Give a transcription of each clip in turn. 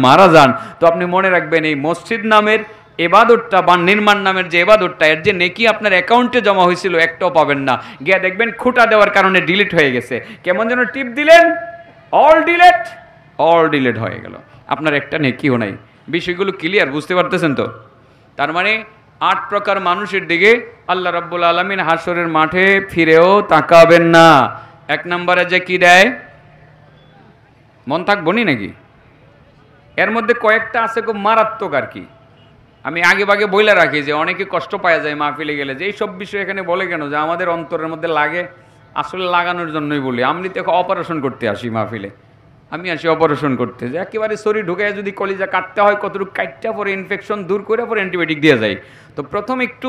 মারা যান, তো আপনি মনে রাখবেন এই মসজিদ নামের এবাদতটা বা নির্মাণ নামের যে এবাদতটা, এর যে নেকি আপনার অ্যাকাউন্টে জমা হয়েছিল একটাও পাবেন না। গিয়ে দেখবেন খুঁটা দেওয়ার কারণে ডিলিট হয়ে গেছে। কেমন যেন টিপ দিলেন, অল ডিলিট হয়ে গেল, আপনার একটা নেকিও নাই। বিষয়গুলো ক্লিয়ার বুঝতে পারতেছেন তো? তার মানে 8 প্রকার মানুষের দিকে আল্লাহ রাব্বুল আলামিন হাসরের মাঠে ফিরেও তাকাবেন না। 1 নম্বরে যে কি দেয়, মন থাকবো নি নাকি? এর মধ্যে কয়েকটা আছে খুব মারাত্মক আর কি। আমি আগে ভাগে বইলা রাখি যে অনেকে কষ্ট পাওয়া যায় মাহফিলে গেলে, যে এইসব বিষয় এখানে বলে কেন, যে আমাদের অন্তরের মধ্যে লাগে, আসলে লাগানোর জন্যই বলি। আমি তো অপারেশন করতে আসি মাহফিলে, আমি আসি অপারেশন করতে, যে একেবারে শরীর ঢুকে যদি কলিজা কাটতে হয় কতটুকু কাটতে, পরে ইনফেকশন দূর করে পরে অ্যান্টিবায়োটিক দিয়ে যায়। তো প্রথম একটু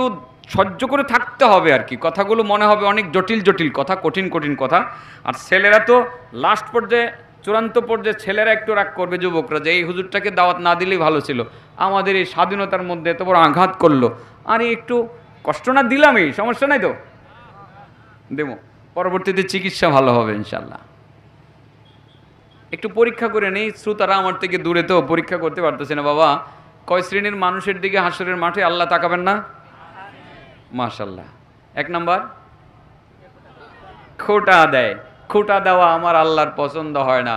সহ্য করে থাকতে হবে আর কি। কথাগুলো মনে হবে অনেক জটিল জটিল কথা, কঠিন কঠিন কথা। আর ছেলেরা তো লাস্ট পর্যায়ে, চূড়ান্ত পর্যায়ে ছেলেরা একটু রাগ করবে, যুবকরা, যে এই হুজুরটাকে দাওয়াত না দিলেই ভালো ছিল, আমাদের এই স্বাধীনতার মধ্যে এত বড় আঘাত করলো, আরে একটু কষ্ট না দিলামই, সমস্যা নাই তো, দেবো, পরবর্তীতে চিকিৎসা ভালো হবে ইনশাল্লাহ। একটু পরীক্ষা করে নেই, শ্রোতারা আমার থেকে দূরে তো পরীক্ষা করতে পারতেছে না। বাবা, কয় শ্রেণীর মানুষের দিকে হাসরের মাঠে আল্লাহ তাকাবেন না? মাশাল্লাহ। 1 নাম্বার, খোটা দেয়। খোটা দেওয়া আমার আল্লাহর পছন্দ হয় না।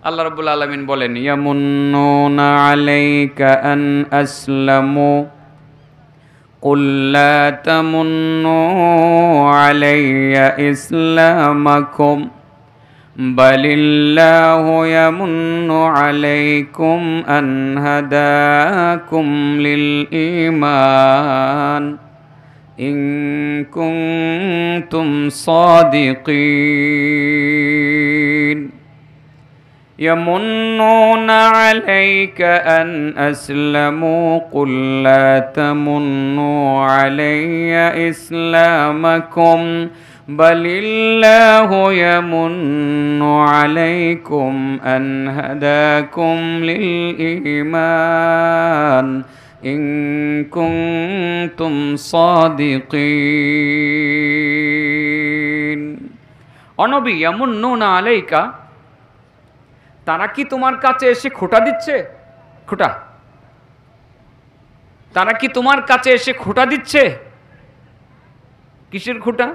আল্লাহ রাব্বুল আলামিন বলেন, ইয়ামুন্নুনা আলাইকা আন আসলামু কুল লা তামুন্নু আলাইয়া ইসলামাকুম বালিল্লাহু ইয়ামুন্নু আলাইকুম আন হাদাকুম লিল ঈমান ইন কুনতুম সাদিকিন। ইয়ামুন্নুনা আলাইকা আন আসলামু কুল লা তামুন্নু আলাইয়া ইসলামাকুম বালিল্লাহু ইয়ামুন্নু আলাইকুম আন হাদাকুম লিল ঈমান ইন কুনতুম সাদিকিন। ও নবী, ইয়ামুন্নুনা আলাইকা, তারা কি তোমার কাছে এসে খোঁটা দিচ্ছে? খোঁটা, তারা কি তোমার কাছে এসে খোঁটা দিচ্ছে? কিসের খোঁটা?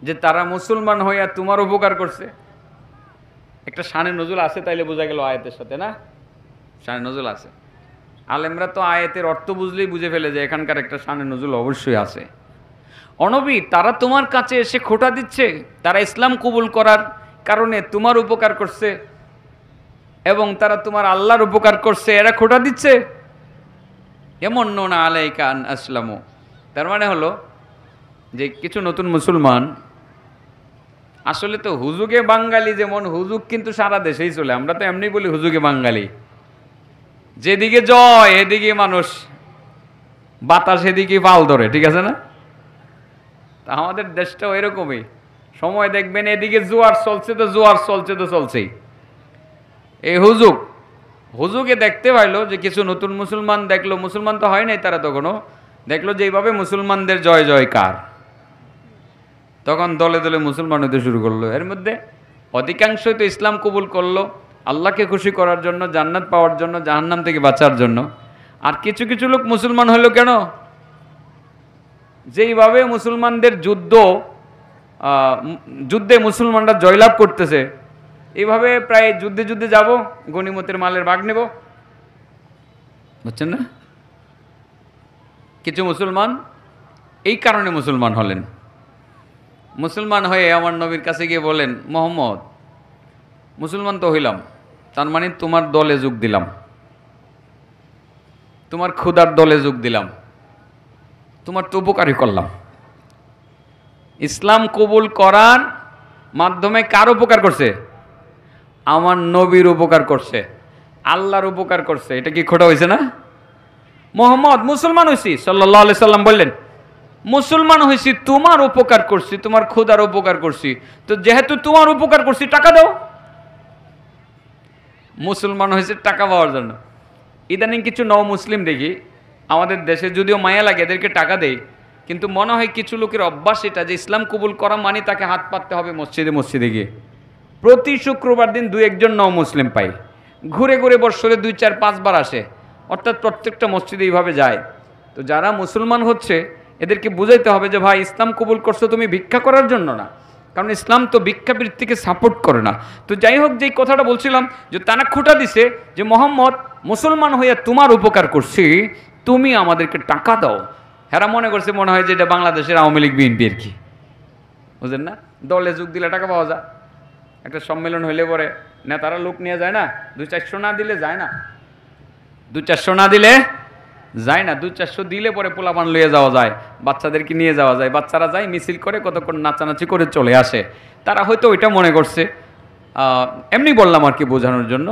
যে তারা মুসলমান হইয়া তোমার উপকার করছে। একটা শানে নজুল আছে, তাইলে বোঝা গেল আয়াতের সাথে, না? শানে নজুল আছে। আলেমরা তো আয়াতের অর্থ বুঝলেই বুঝে ফেলে যে এখানকার একটা শানে নজুল অবশ্যই আছে। অনবী, তারা তোমার কাছে এসে খোঁটা দিচ্ছে, তারা ইসলাম কবুল করার কারণে তোমার উপকার করছে এবং তারা তোমার আল্লাহর উপকার করছে, এরা খোঁটা দিচ্ছে। ইয়ামুন্নুনা আলাইকা আন আসলামু, তার মানে হলো যে কিছু নতুন মুসলমান, আসলে তো হুজুগে বাঙালি, যেমন হুজুগ কিন্তু সারা দেশেই চলে, আমরা তো এমনি বলি হুজুগে বাঙালি। যেদিকে জয় এদিকে মানুষ, বাতাস এদিকে পাল ধরে, ঠিক আছে না? তা আমাদের দেশটাও এরকমই। সময় দেখবেন এদিকে জোয়ার চলছে তো জোয়ার চলছে তো চলছেই। এই হুজুগে দেখতে পাইলো যে কিছু নতুন মুসলমান দেখলো, মুসলমান তো হয় নাই তারা, তখনও দেখলো যে এইভাবে মুসলমানদের জয় জয়কার, তখন দলে দলে মুসলমান হতে শুরু করলো। এর মধ্যে অধিকাংশই তো ইসলাম কবুল করলো আল্লাহকে খুশি করার জন্য, জান্নাত পাওয়ার জন্য, জাহান্নাম থেকে বাঁচার জন্য। আর কিছু কিছু লোক মুসলমান হলো কেন? যেইভাবে মুসলমানদের যুদ্ধে মুসলমানরা জয়লাভ করতেছে, এইভাবে প্রায় যুদ্ধে যুদ্ধে যাব, গনিমতের মালের ভাগ নেব, বুঝছেন না? কিছু মুসলমান এই কারণে মুসলমান হলেন। মুসলমান হয়ে আমার নবীর কাছে গিয়ে বলেন, মোহাম্মদ, মুসলমান তো হইলাম, তার মানে তোমার দলে যোগ দিলাম, তোমার ক্ষুধার দলে যোগ দিলাম, তোমার তো উপকারই করলাম। ইসলাম কবুল করার মাধ্যমে কার উপকার করছে? আমার নবীর উপকার করছে, আল্লাহর উপকার করছে। এটা কি খোটা হয়েছে না? মোহাম্মদ, মুসলমান হয়েছি, সাল্লাল্লাহু আলাইহি সাল্লাম বললেন, মুসলমান হয়েছি, তোমার উপকার করছি, তোমার খোদার উপকার করছি, তো যেহেতু তোমার উপকার করছি টাকা দাও। মুসলমান হয়েছে টাকা পাওয়ার জন্য। ইদানিং কিছু নও মুসলিম দেখি আমাদের দেশে, যদিও মায়া লাগে এদেরকে টাকা দেয়, কিন্তু মনে হয় কিছু লোকের অভ্যাস এটা যে ইসলাম কবুল করা মানে তাকে হাত পাততে হবে মসজিদে মসজিদে গিয়ে। প্রতি শুক্রবার দিন 2-1 জন নও মুসলিম পাই, ঘুরে ঘুরে বৎসরে 2, 4, 5 বার আসে, অর্থাৎ প্রত্যেকটা মসজিদে এইভাবে যায়। তো যারা মুসলমান হচ্ছে এদেরকে বুঝাইতে হবে যে ভাই ইসলাম কবুল করছো তুমি ভিক্ষা করার জন্য না, কারণ ইসলাম তো ভিক্ষাবৃত্তিকে সাপোর্ট করে না। তো যাই হোক, যেই কথাটা বলছিলাম যে তারা খোঁটা দিছে যে মোহাম্মদ মুসলমান হইয়া তোমার উপকার করছি, তুমি আমাদেরকে টাকা দাও। হেরা মনে করছে মনে হয় যে এটা বাংলাদেশের আওয়ামী লীগ বিএনপি আর কি, বুঝলেন না, দলে যোগ দিলে টাকা পাওয়া যায়। একটা সম্মেলন হইলে পরে নেতারা লোক নিয়ে যায় না, 200-400 না দিলে যায় না, 200-400 না দিলে যায় না, 200-400 দিলে পরে পোলাপান লইয়ে যাওয়া যায়, বাচ্চাদেরকে নিয়ে যাওয়া যায়, বাচ্চারা যায় মিছিল করে কতক্ষণ নাচানাচি করে চলে আসে। তারা হয়তো ওইটা মনে করছে, এমনি বললাম আর কি বোঝানোর জন্য।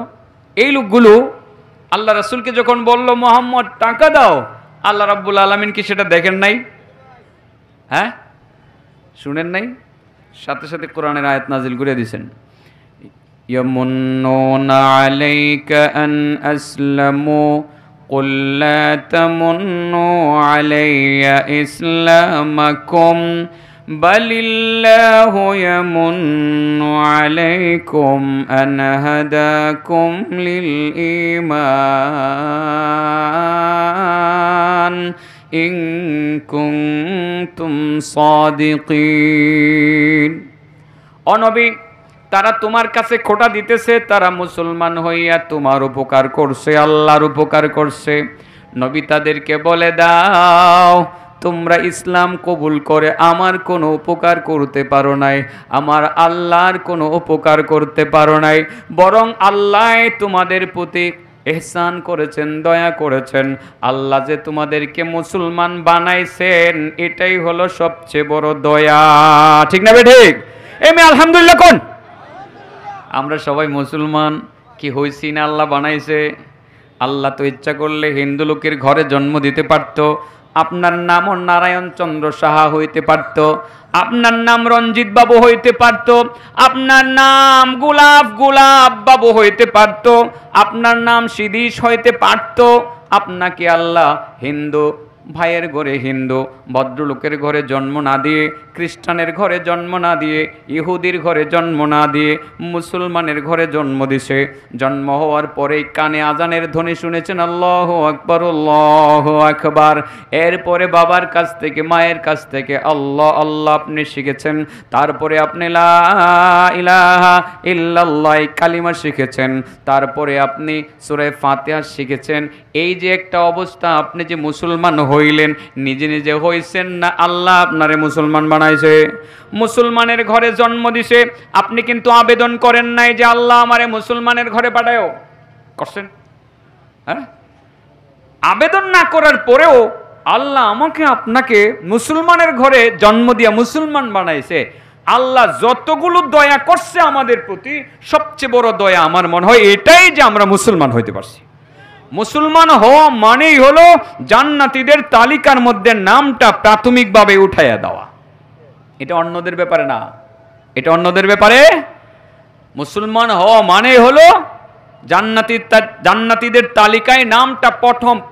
এই লোকগুলো আল্লাহ রাসূলকে যখন বলল মোহাম্মদ টাকা দাও, আল্লাহ রাব্বুল আলামিন কি সেটা দেখেন নাই? হ্যাঁ, শুনেন নাই? সাথে সাথে কোরআনের আয়াত নাজিল করে দিয়েছেন, ইয়ামুন্নুনা আলাইকা আন আসলামু কুল লা তামুন্নু আলাইয়া ইসলামাকুম বালিল্লাহু ইয়ামুন্নু আলাইকুম আন হাদাকুম লিল ঈমান ইন কুনতুম সাদিকিন। ও নবী, তারা তোমার কাছে খোঁটা দিতেছে, তারা মুসলমান হইয়া তোমার উপকার করছে, আল্লাহর উপকার করছে। নবী তাদেরকে বলে দাও, তোমরা ইসলাম কবুল করে আমার কোনো উপকার করতে পারো নাই, আমার আল্লাহর কোনো উপকার করতে পারো নাই, বরং আল্লাহ তোমাদের প্রতি ইহসান করেছেন, দয়া করেছেন। আল্লাহ যে তোমাদেরকে মুসলমান বানাইছেন এটাই হলো সবচেয়ে বড় দয়া। ঠিক না বে ঠিক? এমনি আলহামদুলিল্লাহ কোন? আমরা সবাই মুসলমান কি হইছি না আল্লাহ বানাইছে? আল্লাহ তো ইচ্ছা করলে হিন্দু লোকের ঘরে জন্ম দিতে পারত, আপনার নামও নারায়ণ চন্দ্র সাহা হইতে পারত, আপনার নাম রঞ্জিত বাবু হইতে পারত, আপনার নাম গোলাপ বাবু হইতে পারত, আপনার নাম সিদিশ হইতে পারত। আপনাকে আল্লাহ হিন্দু ভাইয়ের ঘরে হিন্দু ভদ্রলোকের ঘরে জন্ম না দিয়ে, খ্রিস্টানের ঘরে জন্ম না দিয়ে, ইহুদির ঘরে জন্ম না দিয়ে মুসলমানের ঘরে জন্ম দিছে। জন্ম হওয়ার পরেই কানে আজানের ধ্বনি শুনেছেন আল্লাহু আকবার, আল্লাহু আকবার। এরপরে বাবার কাছ থেকে মায়ের কাছ থেকে আল্লাহ আল্লাহ আপনি শিখেছেন, তারপরে আপনি লা ইলাহা ইল্লাল্লাহ কালিমা শিখেছেন, তারপরে আপনি সূরা ফাতিহা শিখেছেন। এই যে একটা অবস্থা, আপনি যে মুসলমান হইলেন, নিজে নিজে হইছেন না, আল্লাহ আপনারে মুসলমান বানাইছে, মুসলমানের ঘরে জন্ম দিছে। আপনি কিন্তু আবেদন করেন নাই যে আল্লাহ আমারে মুসলমানের ঘরে পাঠায়ও, করছেন? হ্যাঁ, আবেদন না করার পরেও আল্লাহ আমাকে আপনাকে মুসলমানের ঘরে জন্ম দিয়া মুসলমান বানাইছে। আল্লাহ যতগুলো দয়া করছে আমাদের প্রতি, সবচেয়ে বড় দয়া আমার মনে হয় এটাই যে আমরা মুসলমান হইতে পারছি। মুসলমান হওয়া মানেই হলো জান্নাতীদের তালিকার মধ্যে নামটা প্রাথমিকভাবে উঠাইয়া দেওয়া। এটা অন্যদের ব্যাপারে না, এটা অন্যদের ব্যাপারে। মুসলমান হওয়া মানেই হলো জান্নাতীদের তালিকায় নামটা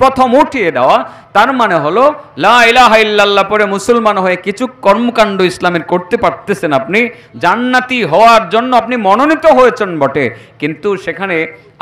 প্রথম উঠিয়ে দেওয়া। তার মানে হলো লা ইলাহা ইল্লাল্লাহ পরে মুসলমান হয়ে কিছু কর্মকাণ্ড ইসলামের করতে পারতেছেন, আপনি জান্নাতি হওয়ার জন্য আপনি মনোনীত হয়েছেন বটে, কিন্তু সেখানে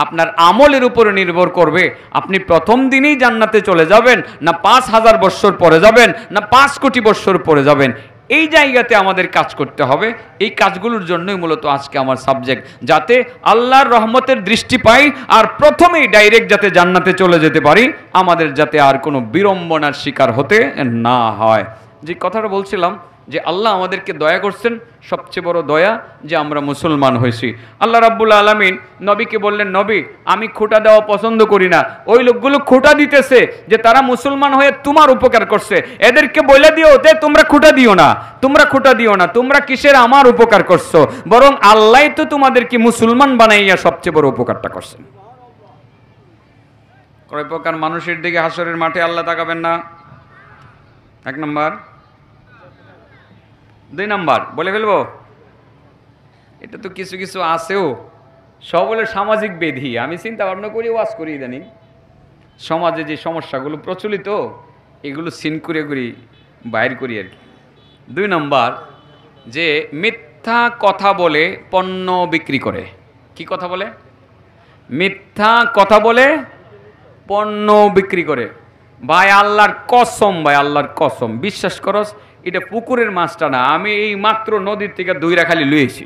আপনার আমলের উপরে নির্ভর করবে আপনি প্রথম দিনেই জান্নাতে চলে যাবেন, না 5000 বৎসর পরে যাবেন, না 5 কোটি বৎসর পরে যাবেন। এই জায়গাতে আমাদের কাজ করতে হবে। এই কাজগুলোর জন্যই মূলত আজকে আমার সাবজেক্ট, যাতে আল্লাহর রহমতের দৃষ্টি পাই আর প্রথমেই ডাইরেক্ট যাতে জান্নাতে চলে যেতে পারি, আমাদের যাতে আর কোনো বিড়ম্বনার শিকার হতে না হয়। যে কথাটা বলছিলাম যে আল্লাহ আমাদেরকে দয়া করছেন, সবচেয়ে বড় দয়া যে আমরা মুসলমান হয়েছি। আল্লাহ রাব্বুল আলামিন নবীকে বললেন, নবী আমি খোঁটা দেওয়া পছন্দ করি না। ওই লোকগুলো খোঁটা দিতেছে যে তারা মুসলমান হয়ে তোমার উপকার করছে, এদেরকে বলে দিও যে তোমরা খোঁটা দিও না, তোমরা খোঁটা দিও না, তোমরা কিসের আমার উপকার করছো, বরং আল্লাহ তো তোমাদেরকে মুসলমান বানাইয়া সবচেয়ে বড় উপকারটা করছেন। কয় প্রকার মানুষের দিকে হাসরের মাঠে আল্লাহ তাকাবেন না? 1 নম্বর। 2 নম্বর বলে ফেলবো, এটা তো কিছু কিছু আছেও, সব হলো সামাজিক ব্যাধি। আমি চিন্তা ভাবনা করি, ওয়াজ করি, ইদানিং সমাজে যে সমস্যাগুলো প্রচলিত এগুলো সিন করে করি বাইর করি আর কি। 2 নম্বর, যে মিথ্যা কথা বলে পণ্য বিক্রি করে। কি কথা বলে? মিথ্যা কথা বলে পণ্য বিক্রি করে। ভাই আল্লাহর কসম, ভাই আল্লাহর কসম, বিশ্বাস করস এটা পুকুরের মাছটা না, আমি এই মাত্র নদীর থেকে দুইরা খালি লুয়েছি।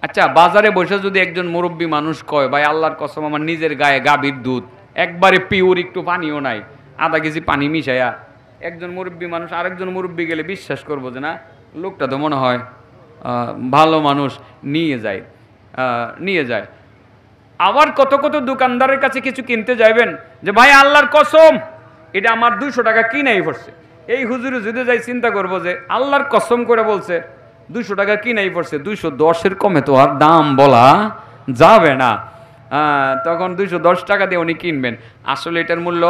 আচ্ছা বাজারে বসে যদি একজন মুরব্বী মানুষ কয় ভাই আল্লাহর কসম আমার নিজের গায়ে গাভীর দুধ একবারে পিওর, একটু পানিও নাই, আধা কেজি পানি মিশাইয়া, একজন মুরব্বী মানুষ আরেকজন মুরব্বী গেলে বিশ্বাস করবো যে না লোকটা তো মনে হয় ভালো মানুষ, নিয়ে যায়। আবার কত কত দোকানদারের কাছে কিছু কিনতে যাইবেন যে ভাই আল্লাহর কসম এটা আমার 200 টাকা কিনাই পড়ছে। এই হুজুরে যদি যাই চিন্তা করবো যে আল্লাহর কসম করে বলছে 200 টাকা কিনাই পড়ছে, 210-এর কমে তো আর দাম বলা যাবে না। তখন 210 টাকা দিয়ে উনি কিনবেন, আসলে এটার মূল্য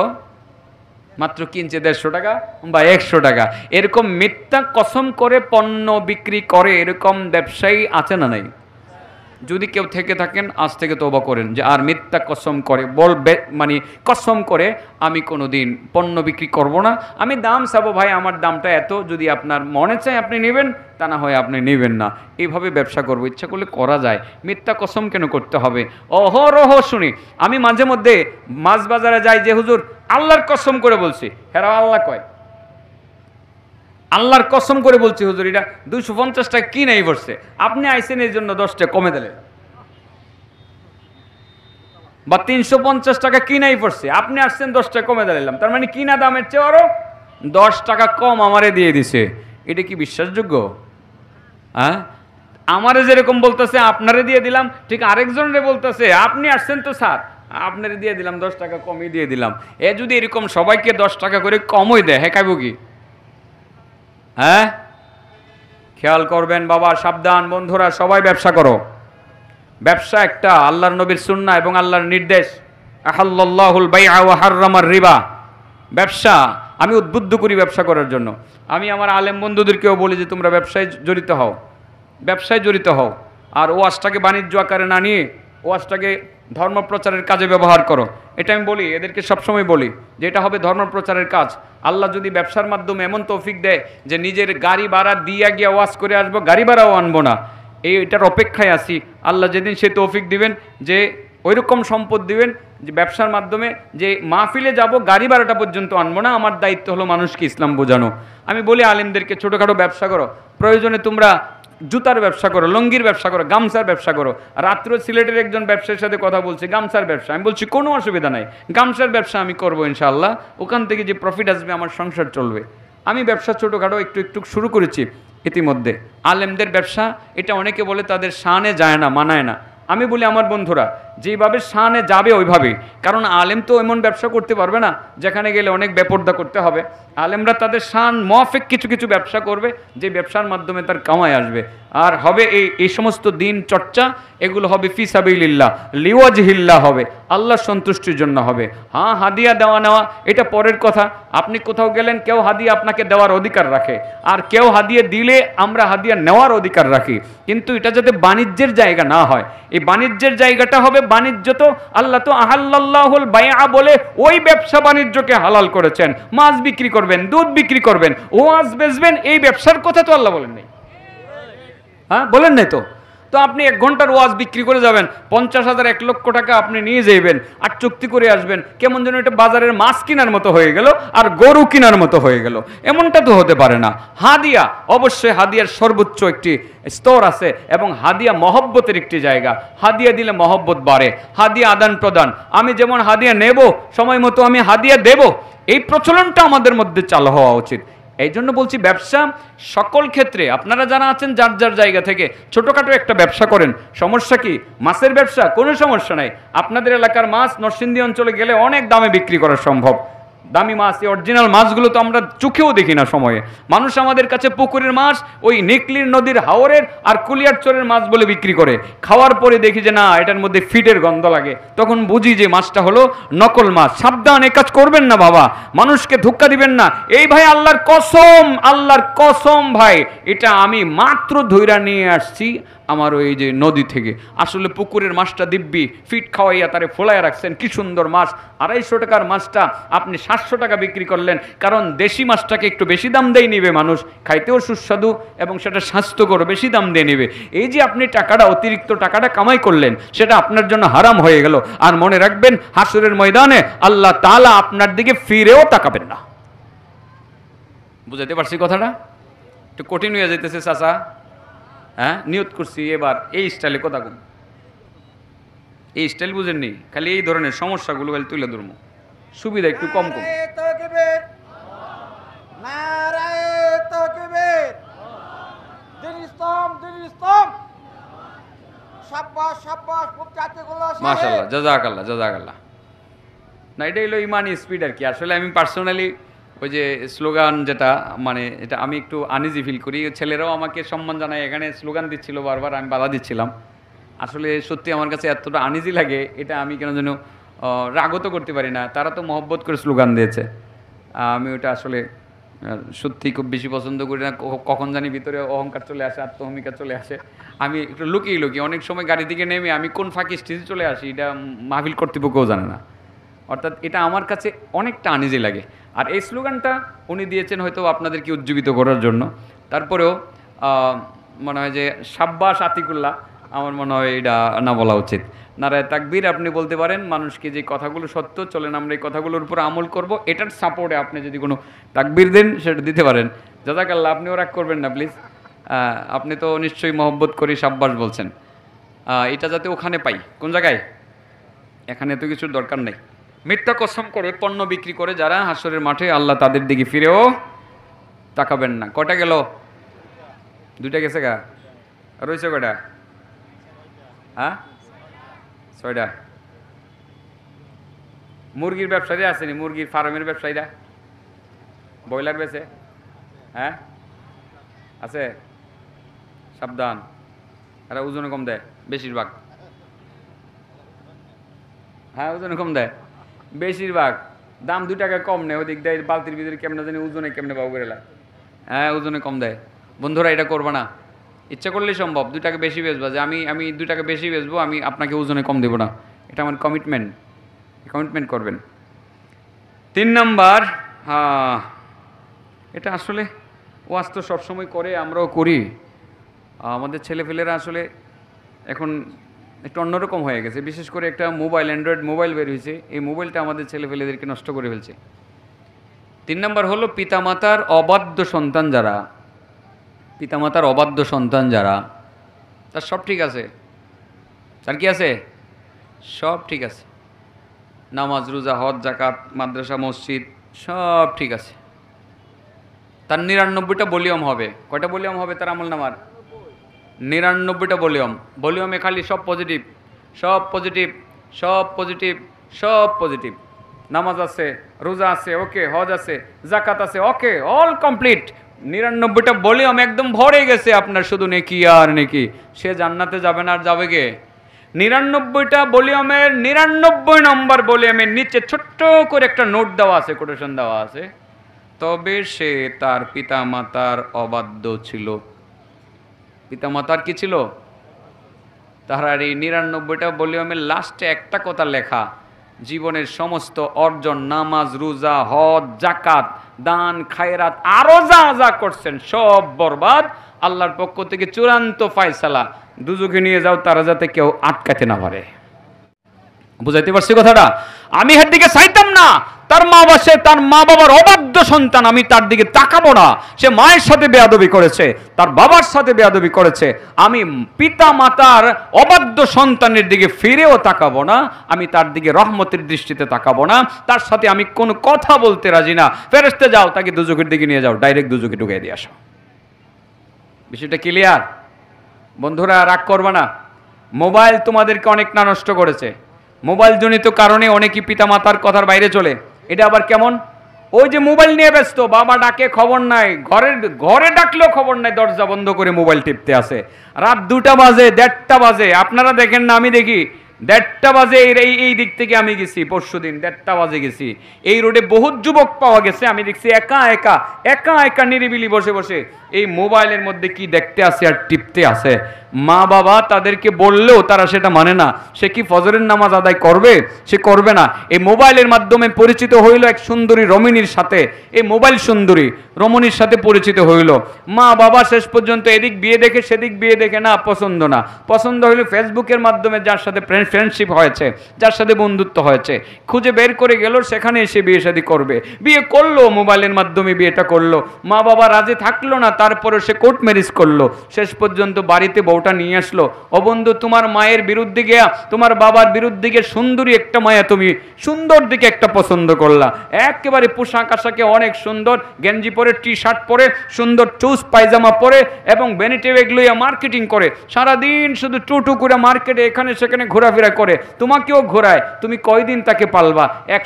মাত্র কিনছে 150 টাকা বা 100 টাকা। এরকম মিথ্যা কসম করে পণ্য বিক্রি করে এরকম ব্যবসায়ী আছে না নাই? যদি কেউ থেকে থাকেন আজ থেকে তওবা করেন যে আর মিথ্যা কসম করে বলবে, মানে কসম করে আমি কোনো দিন পণ্য বিক্রি করব না, আমি দাম চাবো ভাই আমার দামটা এত, যদি আপনার মনে চায় আপনি নেবেন, তা না হয় আপনি নেবেন না, এইভাবে ব্যবসা করবো। ইচ্ছা করলে করা যায়, মিথ্যা কসম কেন করতে হবে? অহরহ শুনি আমি মাঝে মধ্যে মাছ বাজারে যাই যে হুজুর আল্লাহর কসম করে বলছি, হেরা আল্লাহ কয় আল্লাহর কসম করে বলছি হুজুর এটা 250 টাকা কি নাই পড়ছে, আপনি আইসেন এই জন্য 10 টাকা কমে দিলেন, বা 350 টাকা কি নাই পড়ছে আপনি আসছেন 10 টাকা কমে দিলাম, তার মানে কিনা দামের চেয়ে আরো 10 টাকা কম আমারে দিয়ে দিছে। এটা কি বিশ্বাসযোগ্য? হ্যাঁ, আমারে যেরকম বলতেছে আপনারে দিয়ে দিলাম, ঠিক আরেকজনরে বলতেছে আপনি আসছেন তো স্যার আপনারে দিয়ে দিলাম 10 টাকা কমই দিয়ে দিলাম। এ যদি এরকম সবাইকে 10 টাকা করে কমই দেয়, হ্যাঁ খাইব কি? হ্যাঁ, খেয়াল করবেন বাবা, সাবধান বন্ধুরা, সবাই ব্যবসা করো। ব্যবসা একটা আল্লাহর নবীর সুন্নাহ এবং আল্লাহর নির্দেশ, আহাল্লাল্লাহুল বাইআ ওয়া হাররামার রিবা। ব্যবসা আমি উদ্বুদ্ধ করি ব্যবসা করার জন্য। আমি আমার আলেম বন্ধুদেরকেও বলি যে তোমরা ব্যবসায় জড়িত হও, ব্যবসায় জড়িত হও, আর ওয়াজটাকে বাণিজ্য আকারে না নিয়ে ওয়াজটাকে ধর্ম প্রচারের কাজে ব্যবহার করো। এটা আমি বলি, এদেরকে সবসময় বলি যে এটা হবে ধর্ম প্রচারের কাজ। আল্লাহ যদি ব্যবসার মাধ্যমে এমন তৌফিক দেয় যে নিজের গাড়ি ভাড়া দিয়ে গিয়ে ওয়াজ করে আসবো, গাড়ি ভাড়াও আনবো না, এটার অপেক্ষায় আছি। আল্লাহ যেদিন সে তৌফিক দিবেন যে ওইরকম সম্পদ দিবেন যে ব্যবসার মাধ্যমে যে মাহফিলে যাব গাড়ি ভাড়াটা পর্যন্ত আনবো না, আমার দায়িত্ব হলো মানুষকে ইসলাম বোঝানো। আমি বলি আলেমদেরকে ছোটোখাটো ব্যবসা করো, প্রয়োজনে তোমরা জুতার ব্যবসা করো, লঙ্গির ব্যবসা করো, গামছার ব্যবসা করো। রাত্র সিলেটের একজন ব্যবসায়ীর সাথে কথা বলছি, গামছার ব্যবসা। আমি বলছি কোনো অসুবিধা নাই, গামছার ব্যবসা আমি করবো ইনশাআল্লাহ, ওখান থেকে যে প্রফিট আসবে আমার সংসার চলবে। আমি ব্যবসা ছোটোখাটো একটু একটু শুরু করেছি ইতিমধ্যে। আলেমদের ব্যবসা এটা অনেকে বলে তাদের শানে যায় না, মানায় না। আমি বলি আমার বন্ধুরা যেইভাবে শানে যাবে ওইভাবেই, কারণ আলেম তো এমন ব্যবসা করতে পারবে না যেখানে গেলে অনেক বেপরদা করতে হবে। আলেমরা তাদের শান মুআফিক কিছু কিছু ব্যবসা করবে, যে ব্যবসার মাধ্যমে তার কামাই আসবে। আর হবে এই সমস্ত দিন চর্চা, এগুলো হবে ফি সাবিলিল্লাহ, লিওয়াজহিল্লাহ হবে, আল্লাহর সন্তুষ্টির জন্য হবে। হ্যাঁ, হাদিয়া দেওয়া নেওয়া এটা পরের কথা। আপনি কোথাও গেলেন, কেউ হাদিয়া আপনাকে দেওয়ার অধিকার রাখে, আর কেউ হাদিয়া দিলে আমরা হাদিয়া নেওয়ার অধিকার রাখি, কিন্তু এটা যাতে বাণিজ্যের জায়গা না হয়। এই বাণিজ্যের জায়গাটা হবে বাণিজ্য, তো আল্লাহ তো আহাল্লাল্লাহুল বাইআ বলে ওই ব্যবসা বাণিজ্যকে হালাল করেছেন। মাছ বিক্রি করবেন, দুধ বিক্রি করবেন, ওয়াজ বেচবেন, এই ব্যবসার কথা তো আল্লাহ বলেন নাই। হ্যাঁ, বলেন নাই তো। তো আপনি 1 ঘন্টার ওয়াজ বিক্রি করে যাবেন, 50,000 1 লক্ষ টাকা আপনি নিয়ে যাইবেন আর চুক্তি করে আসবেন, কেমন যেন এটা বাজারের মাছ কেনার মতো হয়ে গেল আর গরু কেনার মতো হয়ে গেল। এমনটা তো হতে পারে না। হাদিয়া অবশ্যই হাদিয়ার সর্বোচ্চ একটি স্তর আছে এবং হাদিয়া মহব্বতের একটি জায়গা। হাদিয়া দিলে মহব্বত বাড়ে, হাদিয়া আদান প্রদান। আমি যেমন হাদিয়া নেব সময় মতো আমি হাদিয়া দেব, এই প্রচলনটা আমাদের মধ্যে চালু হওয়া উচিত। এই জন্য বলছি ব্যবসা সকল ক্ষেত্রে আপনারা যারা আছেন যার যার জায়গা থেকে ছোটোখাটো একটা ব্যবসা করেন। সমস্যা কি? মাছের ব্যবসা, কোনো সমস্যা নাই। আপনাদের এলাকার মাছ নরসিংদী অঞ্চলে গেলে অনেক দামে বিক্রি করা সম্ভব। দামি মাছ, এই অরিজিনাল মাছগুলো তো আমরা চোখেও দেখি না সময়ে। মানুষ আমাদের কাছে পুকুরের মাছ, ওই নিকলির নদীর হাওরের আর কুলিয়ার চরের মাছ বলে বিক্রি করে। খাওয়ার পরে দেখি যে না, এটার মধ্যে ফিটের গন্ধ লাগে, তখন বুঝি যে মাছটা হলো নকল মাছ। সাবধান, এ কাজ করবেন না বাবা, মানুষকে ধোক্কা দিবেন না। এই ভাই আল্লাহর কসম, আল্লাহর কসম ভাই, এটা আমি মাত্র ধইরা নিয়ে আসছি আমার ওই যে নদী থেকে। আসলে পুকুরের মাছটা দিব্যি, ফিট খাওয়াইয়া তারে ফোলাইয়া রাখছেন, কি সুন্দর মাছ। 250 টাকার মাছটা আপনি 700 টাকা বিক্রি করলেন, কারণ দেশি মাছটাকে একটু বেশি দাম দিয়ে নিবে মানুষ, খাইতেও সুস্বাদু এবং সেটা স্বাস্থ্যকর, বেশি দাম দিয়ে নিবে। এই যে আপনি টাকাটা, অতিরিক্ত টাকাটা কামাই করলেন, সেটা আপনার জন্য হারাম হয়ে গেল। আর মনে রাখবেন, হাসরের ময়দানে আল্লাহ তাআলা আপনার দিকে ফিরেও তাকাবেন না। বুঝাইতে পারছি কথাটা? একটু কঠিন হয়ে যাইতেছে চাচা। হ্যাঁ, নিয়ত করছি এবার এই স্টাইলে কথা কম। এই স্টাইল বুঝেননি, খালি এই ধরনের সমস্যাগুলো খালি তুলে ধরবো, সুবিধা একটু কম কম। মাশাআল্লাহ, জাযাকাল্লাহ, জাযাকাল্লাহ। না, এটা হলো ইমানি স্পিড আর কি। আসলে আমি পার্সোনালি ওই যে স্লোগান যেটা, মানে এটা আমি একটু আনইজি ফিল করি। ছেলেরাও আমাকে সম্মান জানায়, এখানে স্লোগান দিচ্ছিল বারবার, আমি বাধা দিচ্ছিলাম। আসলে সত্যি আমার কাছে এতটা আনইজি লাগে, এটা আমি কেন যেন রাগও তো করতে পারি না। তারা তো মহব্বত করে স্লোগান দিয়েছে, আমি ওটা আসলে সত্যি খুব বেশি পছন্দ করি না। কখন জানি ভিতরে অহংকার চলে আসে, আত্মহমিকা চলে আসে। আমি একটু লুকিয়ে অনেক সময় গাড়ি থেকে নেমে আমি কোন ফাঁকি স্টেজে চলে আসি, এটা মাহফিল কর্তৃপক্ষও জানে না। অর্থাৎ এটা আমার কাছে অনেকটা আনইজি লাগে। আর এই স্লোগানটা উনি দিয়েছেন হয়তো আপনাদেরকে উজ্জীবিত করার জন্য। তারপরেও মনে হয় যে সাব্বাস আতিকুল্লাহ, আমার মনে হয় এটা না বলা উচিত। নারায়ে তাকবীর আপনি বলতে পারেন। মানুষকে যে কথাগুলো সত্য, চলেন আমরা এই কথাগুলোর উপর আমল করব, এটার সাপোর্টে আপনি যদি কোনো তাকবীর দেন সেটা দিতে পারেন। জাযাকাল্লাহ, আপনিও রাগ করবেন না প্লিজ। আপনি তো নিশ্চয়ই মহব্বত করি সাব্বাস বলছেন। এটা যাতে ওখানে পাই। কোন জায়গায়? এখানে তো কিছুর দরকার নেই। মিথ্যা কসম করে পণ্য বিক্রি করে যারা, হাসরের মাঠে আল্লাহ তাদের দিকে ফিরেও তাকাবেন না। কটা গেল? 2টা গেছে গা? রয়েছে কটা? হ্যাঁ, 6টা। মুরগির ব্যবসায়ীরা আসেনি? মুরগির ফার্মের ব্যবসায়ীরা, ব্রয়লার বেচে, হ্যাঁ আছে? সাবধান, এরা ওজনে কম দেয় বেশিরভাগ। হ্যাঁ, ওজনে কম দেয় বেশিরভাগ। দাম 2 টাকা কম নেই, ওদিক দেয় বালতির ভিতরে কেমনে জানি, ওজনে কেমনে পাবো বেরেলা। হ্যাঁ, ওজনে কম দেয়। বন্ধুরা, এটা করবে না। ইচ্ছা করলেই সম্ভব 2 টাকা বেশি বেচবা, যে আমি 2 টাকা বেশি বেচবো, আমি আপনাকে ওজনে কম দেবো না। এটা আমার কমিটমেন্ট করবেন। 3 নাম্বার, এটা আসলে ওয়াজ তো সবসময় করে, আমরাও করি। আমাদের ছেলেপেলেরা আসলে এখন একটু অন্যরকম হয়ে গেছে। বিশেষ করে একটা মোবাইল, অ্যান্ড্রয়েড মোবাইল বের হয়েছে, এই মোবাইলটা আমাদের ছেলেপেলেদেরকে নষ্ট করে ফেলছে। 3 নাম্বার হলো পিতামাতার অবাধ্য সন্তান যারা, পিতামাতার অবাধ্য সন্তান যারা, তার সব ঠিক আছে। তার কি আছে? সব ঠিক আছে। নামাজ, রোজা, হজ, জাকাত, মাদ্রাসা, মসজিদ সব ঠিক আছে। তার 99টা ভলিউম হবে। কয়টা ভলিউম হবে তার আমলনামার? 99টা ভলিউম। ভলিউমে খালি সব পজিটিভ, সব পজিটিভ, সব পজিটিভ, সব পজিটিভ। নামাজ আছে, রোজা আছে, ওকে। হজ আছে, জাকাত আছে, ওকে, অল কমপ্লিট। 99টা ভলিউম একদম ভরে গেছে আপনার, শুধু নেকি আর নেকি। সে জান্নাতে যাবে না, আর যাবে কে? 99টা ভলিউমের 99 নম্বর ভলিউমের নিচে ছোট্ট করে একটা নোট দেওয়া আছে, কোটেশন দেওয়া আছে, তবে সে তার পিতামাতার অবাধ্য ছিল। পিতামাতার কি ছিল? তাহার এই 99টা ভলিউমের লাস্টে একটা কথা লেখা, জীবনের সমস্ত অর্জন, নামাজ, রোজা, হজ, জাকাত, দান, খায়রাত, আরো যা যা করছেন সব বরবাদ। আল্লাহর পক্ষ থেকে চূড়ান্ত ফায়সালা, দুজকে নিয়ে যাও, তারা যাতে কেউ আটকাতে না পারে। বুঝাইতে পারছি কথাটা? আমি এর দিকে চাইতাম না। তার মা বাবার অবাধ্য সন্তান, আমি তার দিকে তাকাবো না। সে মায়ের সাথে বেয়াদবি করেছে, তার বাবার সাথে বেয়াদবি করেছে, আমি পিতা মাতার অবাধ্য সন্তানের দিকে ফিরেও তাকাবো না। আমি তার দিকে রহমতের দৃষ্টিতে তাকাবো না। তার সাথে আমি কোনো কথা বলতে রাজি না। ফেরেশতা যাও, তাকে দুজকের দিকে নিয়ে যাও, ডাইরেক্ট দুজকে ঢুকিয়ে দিয়ে আসো। বিষয়টা ক্লিয়ার? বন্ধুরা, রাগ করবে না। মোবাইল তোমাদেরকে অনেক না নষ্ট করেছে। মোবাইল জনিত কারণে অনেকেই পিতামাতার কথার বাইরে চলে। এটা আবার কেমন? ওই যে মোবাইল নিয়ে ব্যস্ত, বাবা ডাকে খবর নাই, ঘরে ডাকলেও খবর নাই, দরজা বন্ধ করে মোবাইল টিপতে আসে। রাত 2টা বাজে, 1:30 বাজে, আপনারা দেখেন না, আমি দেখি 1:30 বাজে এই দিক থেকে আমি গেছি পরশুদিন, 1:30 বাজে গেছি। এই রোডে বহুত যুবক পাওয়া গেছে, আমি দেখছি একা একা নিরিবিলি বসে বসে এই মোবাইলের মধ্যে কি দেখতে আছে আর টিপতে আছে। মা বাবা তাদেরকে বললেও তারা সেটা মানে না। সে কি ফজরের নামাজ আদায় করবে? সে করবে না। এই মোবাইলের মাধ্যমে পরিচিত হইল এক সুন্দরী রমণীর সাথে, এই মোবাইল সুন্দরী রমণীর সাথে পরিচিত হইল। মা বাবা শেষ পর্যন্ত এদিক বিয়ে দেখে সেদিক বিয়ে দেখে না, পছন্দ হইল ফেসবুকের মাধ্যমে যার সাথে ফ্রেন্ডশিপ হয়েছে, যার সাথে বন্ধুত্ব হয়েছে, খুঁজে বের করে গেল, সেখানে এসে বিয়ে শাদী করবে। বিয়ে করলো, মোবাইলের মাধ্যমে বিয়েটা করলো। মা বাবা রাজি থাকলো না, তারপরে সে কোর্ট ম্যারেজ করলো। শেষ পর্যন্ত বাড়িতে বউটা নিয়ে আসলো। ও বন্ধু, তোমার মায়ের বিরুদ্ধে গিয়া, তোমার বাবার বিরুদ্ধে গিয়ে সুন্দরী একটা মায়া, তুমি সুন্দর দিকে একটা পছন্দ করলা। একেবারে পোশাক আশাকে অনেক সুন্দর, গেঞ্জি পরে, টি শার্ট পরে, সুন্দর চুজ পায়জামা পরে এবং ভ্যানিটি ব্যাগ লইয়া মার্কেটিং করে, সারাদিন শুধু টুটু করে মার্কেটে এখানে সেখানে ঘোরাফেরা করে। তোমাকেও ঘোরায়। তুমি কয়দিন তাকে পালবা? এক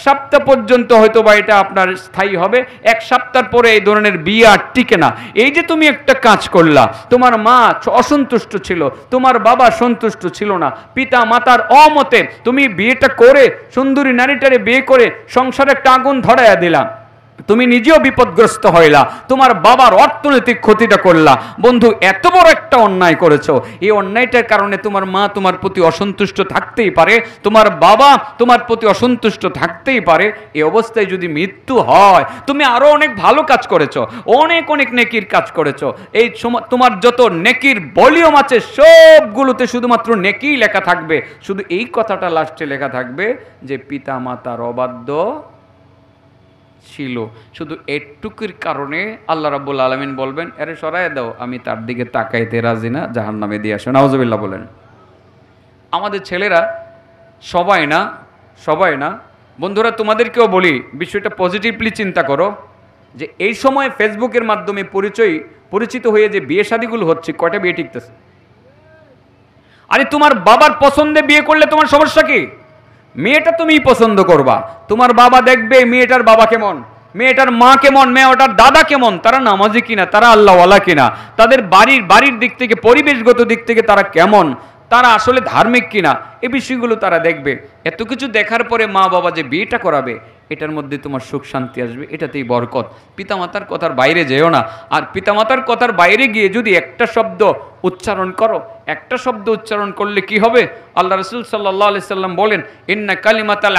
সপ্তাহ পর্যন্ত হয়তো বা এটা আপনার স্থায়ী হবে। এক সপ্তাহ পরে এই ধরনের বিয়ে আর টিকে না। এই যে তুমি একটা কাজ করলা, তোমার মা অসন্তুষ্ট ছিল, তোমার বাবা সন্তুষ্ট ছিল না, পিতা মাতার অমতে তুমি বিয়েটা করে, সুন্দরী নারীটারে বিয়ে করে সংসারে একটা আগুন ধরাইয়া দিলাম। তুমি নিজেও বিপদগ্রস্ত হইলা, তোমার বাবার অর্থনৈতিক ক্ষতিটা করলা। বন্ধু, এত বড় একটা অন্যায় করেছো। এই অন্যায়টার কারণে তোমার মা তোমার প্রতি অসন্তুষ্ট থাকতেই পারে, তোমার বাবা তোমার প্রতি অসন্তুষ্ট থাকতেই পারে। এই অবস্থায় যদি মৃত্যু হয়, তুমি আরো অনেক ভালো কাজ করেছো, অনেক নেকির কাজ করেছো। এই তোমার যত নেকির ভলিউম আছে সবগুলোতে শুধুমাত্র নেকি লেখা থাকবে। শুধু এই কথাটা লাস্টে লেখা থাকবে যে পিতা মাতার অবাধ্য ছিল। শুধু এটুকুর কারণে আল্লাহ রাব্বুল আলামিন বলবেন, আরে সরায় দাও, আমি তার দিকে তাকাইতে রাজি না, জাহান্নামে দিয়ে আসো। নাউজুবিল্লাহ বলেন। আমাদের ছেলেরা সবাই না বন্ধুরা, তোমাদেরকেও বলি, বিষয়টা পজিটিভলি চিন্তা করো যে এই সময় ফেসবুকের মাধ্যমে পরিচিত হয়ে যে বিয়ে শাদীগুলো হচ্ছে, কয়টা বিয়ে টিকতেছে? আরে তোমার বাবার পছন্দে বিয়ে করলে তোমার সমস্যা কি? মেয়েটা তুমিই পছন্দ করবা, তোমার বাবা দেখবে মেয়েটার বাবা কেমন, মেয়েটার মা কেমন, মেয়েটার দাদা কেমন, তারা নামাজি কিনা, তারা আল্লাহওয়ালা কিনা, তাদের বাড়ির দিক থেকে, পরিবেশগত দিক থেকে তারা কেমন, তারা আসলে ধার্মিক কিনা, এই বিষয়গুলো তারা দেখবে। এত কিছু দেখার পরে মা বাবা যে বিয়েটা করাবে, এটার মধ্যে তোমার সুখ শান্তি আসবে, এটাতেই বরকত। পিতামাতার কথার বাইরে যেও না। আর পিতামাতার কথার বাইরে গিয়ে যদি একটা শব্দ উচ্চারণ করো, একটা শব্দ উচ্চারণ করলে কি হবে? আল্লাহ রাসূল সাল্লাল্লাহু আলাইহি সাল্লাম বলেন, ইন্না কালিমাতাল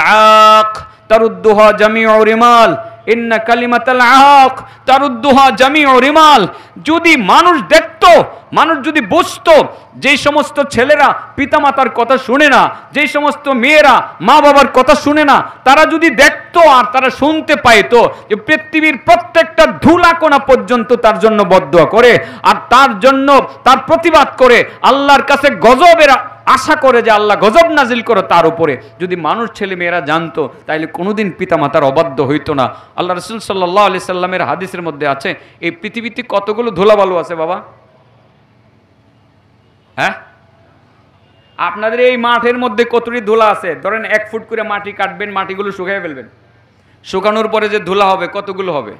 আক তারুদ্দুহা জামিউ রিমাল, ইন্না কালিমাতাল আক তারুদ্দুহা জামিউ রিমাল। যদি মানুষ দেখতো, মানুষ যদি বুঝতো, যেই সমস্ত ছেলেরা পিতামাতার কথা শুনে না, যেই সমস্ত মেয়েরা মা বাবার কথা শুনে না, তারা যদি দেখতো আর তারা শুনতে পাইতো যে পৃথিবীর প্রত্যেকটা ধুলাকণা পর্যন্ত তার জন্য বদদুয়া করে আর তার জন্য তার প্রতিবাদ করে, আল্লাহর কাছে গজবের আশা করে যে আল্লাহ গজব নাজিল করো তার উপরে, যদি মানুষ ছেলে মেয়েরা জানতো, তাইলে কোনোদিন পিতামাতার অবাধ্য হইতো না। আল্লাহ রাসূল সাল্লাল্লাহু আলাইহি সাল্লামের হাদিসের মধ্যে আছে, এই পৃথিবীতে কতগুলো ধুলাবালু আছে বাবা? হ্যাঁ, আপনাদের এই মাঠের মধ্যে কতটি ধুলা আছে? ধরেন 1 ফুট করে মাটি কাটবেন, মাটিগুলো শুকিয়ে ফেলবেন, শুকানোর পরে যে ধুলা হবে কতগুলো হবে?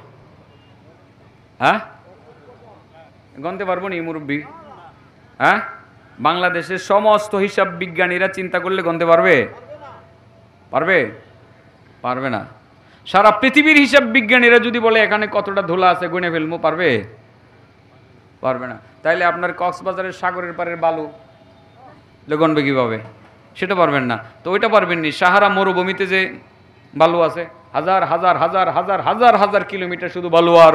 হ্যাঁ, গণতে পারবো নি মুরব্বী? হ্যাঁ, বাংলাদেশের সমস্ত হিসাব বিজ্ঞানীরা চিন্তা করলে গণতে পারবে? পারবে না। সারা পৃথিবীর হিসাব বিজ্ঞানীরা যদি বলে এখানে কতটা ধুলা আছে গুনে ফেলবো, পারবে না। তাইলে আপনার কক্সবাজারের সাগরের পাড়ের বালু গণবে কিভাবে? সেটা পারবেন না। তো ওইটা পারবেন নি। সাহারা মরুভূমিতে যে বালু আছে, হাজার কিলোমিটার শুধু বালু আর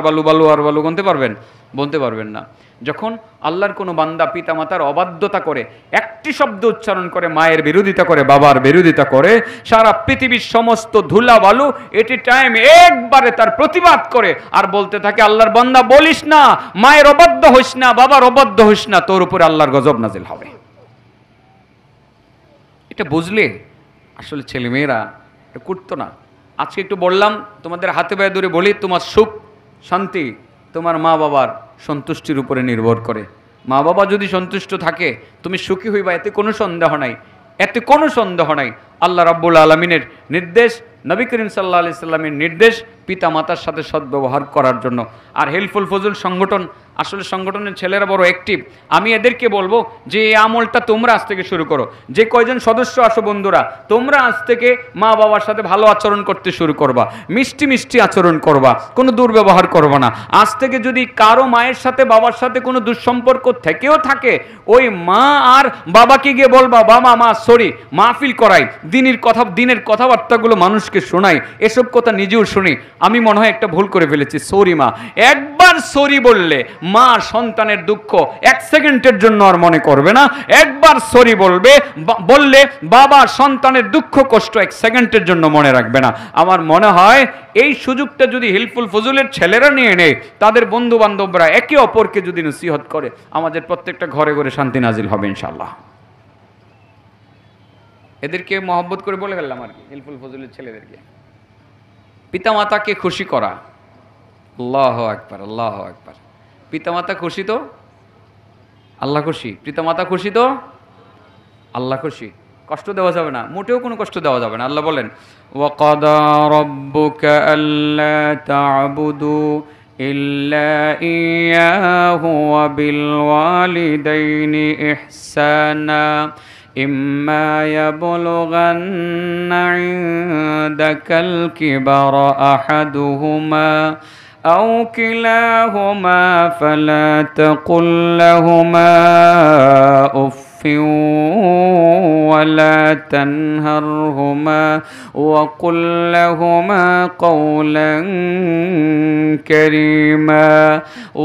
বালু, গুনতে পারবেন? বলতে পারবেন না। যখন আল্লাহর কোনো বান্দা পিতামাতার অবাধ্যতা করে, একটি শব্দ উচ্চারণ করে, মায়ের বিরোধিতা করে, বাবার বিরোধিতা করে, সারা পৃথিবীর সমস্ত ধুলা বালু এটি টাইম একবারে তার প্রতিবাদ করে আর বলতে থাকে, আল্লাহর বান্দা বলিস না, মায়ের অবাধ্য হইস না, বাবার অবাধ্য হইস না, তোর উপরে আল্লাহর গজব নাজিল হবে। এটা বুঝলে আসলে ছেলেমেয়েরা এটা করতো না। আজকে একটু বললাম, তোমাদের হাতে পায়ে ধরে বলি, তোমার সুখ শান্তি তোমার মা বাবার সন্তুষ্টির উপরে নির্ভর করে। মা বাবা যদি সন্তুষ্ট থাকে, তুমি সুখী হইবা, এতে কোনো সন্দেহ নাই। আল্লাহ রাব্বুল আলামিনের নির্দেশ, নবী করিম সাল্লাল্লাহু আলাইহি সাল্লামের নির্দেশ পিতা মাতার সাথে সদ্ব্যবহার করার জন্য। আর হেল্পফুল ফজল সংগঠন আসলে সংগঠনের ছেলেরা বড় অ্যাক্টিভ। আমি এদেরকে বলবো যে এই আমলটা তোমরা আজ থেকে শুরু করো। যে কয়জন সদস্য আসো বন্ধুরা, তোমরা আজ থেকে মা বাবার সাথে ভালো আচরণ করতে শুরু করবা, মিষ্টি মিষ্টি আচরণ করবা, কোনো দুর্ব্যবহার করবা না। আজ থেকে যদি কারো মায়ের সাথে বাবার সাথে কোনো দুঃসম্পর্ক থেকেও থাকে, ওই মা আর বাবাকে গিয়ে বলবা, বাবা মা সরি, মাহফিল করাই, দিনের কথাবার্তাগুলো মানুষকে শোনাই, এসব কথা নিজেও শুনি, আমি মনে হয় একটা ভুল করে ফেলেছি, সরি মা। একবার সরি বললে মা সন্তানের দুঃখ এক সেকেন্ডের জন্য আর মনে করবে না। একবার সরি বললে বাবা সন্তানের দুঃখ কষ্ট এক সেকেন্ডের জন্য মনে রাখবে না। আমার মনে হয় এই সুযোগটা যদি হিলফুল ফজুলের ছেলেরা নিয়ে নেয়, তাদের বন্ধু বান্ধবরা একে অপরকে যদি নসিহত করে, আমাদের প্রত্যেকটা ঘরে ঘরে শান্তি নাজিল হবে ইনশাআল্লাহ। এদেরকে মহব্বত করে বলে ফেললাম আর কি, হিলফুল ফজুলের ছেলেদেরকে। পিতামাতাকে খুশি করা, আল্লাহু আকবার, আল্লাহু আকবার। পিতামাতা খুশি তো আল্লাহ খুশি, পিতামাতা খুশি তো আল্লাহ খুশি। কষ্ট দেওয়া যাবে না, মোটেও কোনো কষ্ট দেওয়া যাবে না। আল্লাহ বলেন, ওয়াকাদা রাব্বুকা আল্লা তা'বুদু ইল্লা ইয়াহু ওয়া বিল ওয়ালিদাইনি ইহসানা ইম্মা ইয়াবলুগান্না ইনদাকাল কিবারা আহাদুহুমা أو كلاهما فلا تقل لهما أف ولا تنهرهما وقل لهما قولا كريما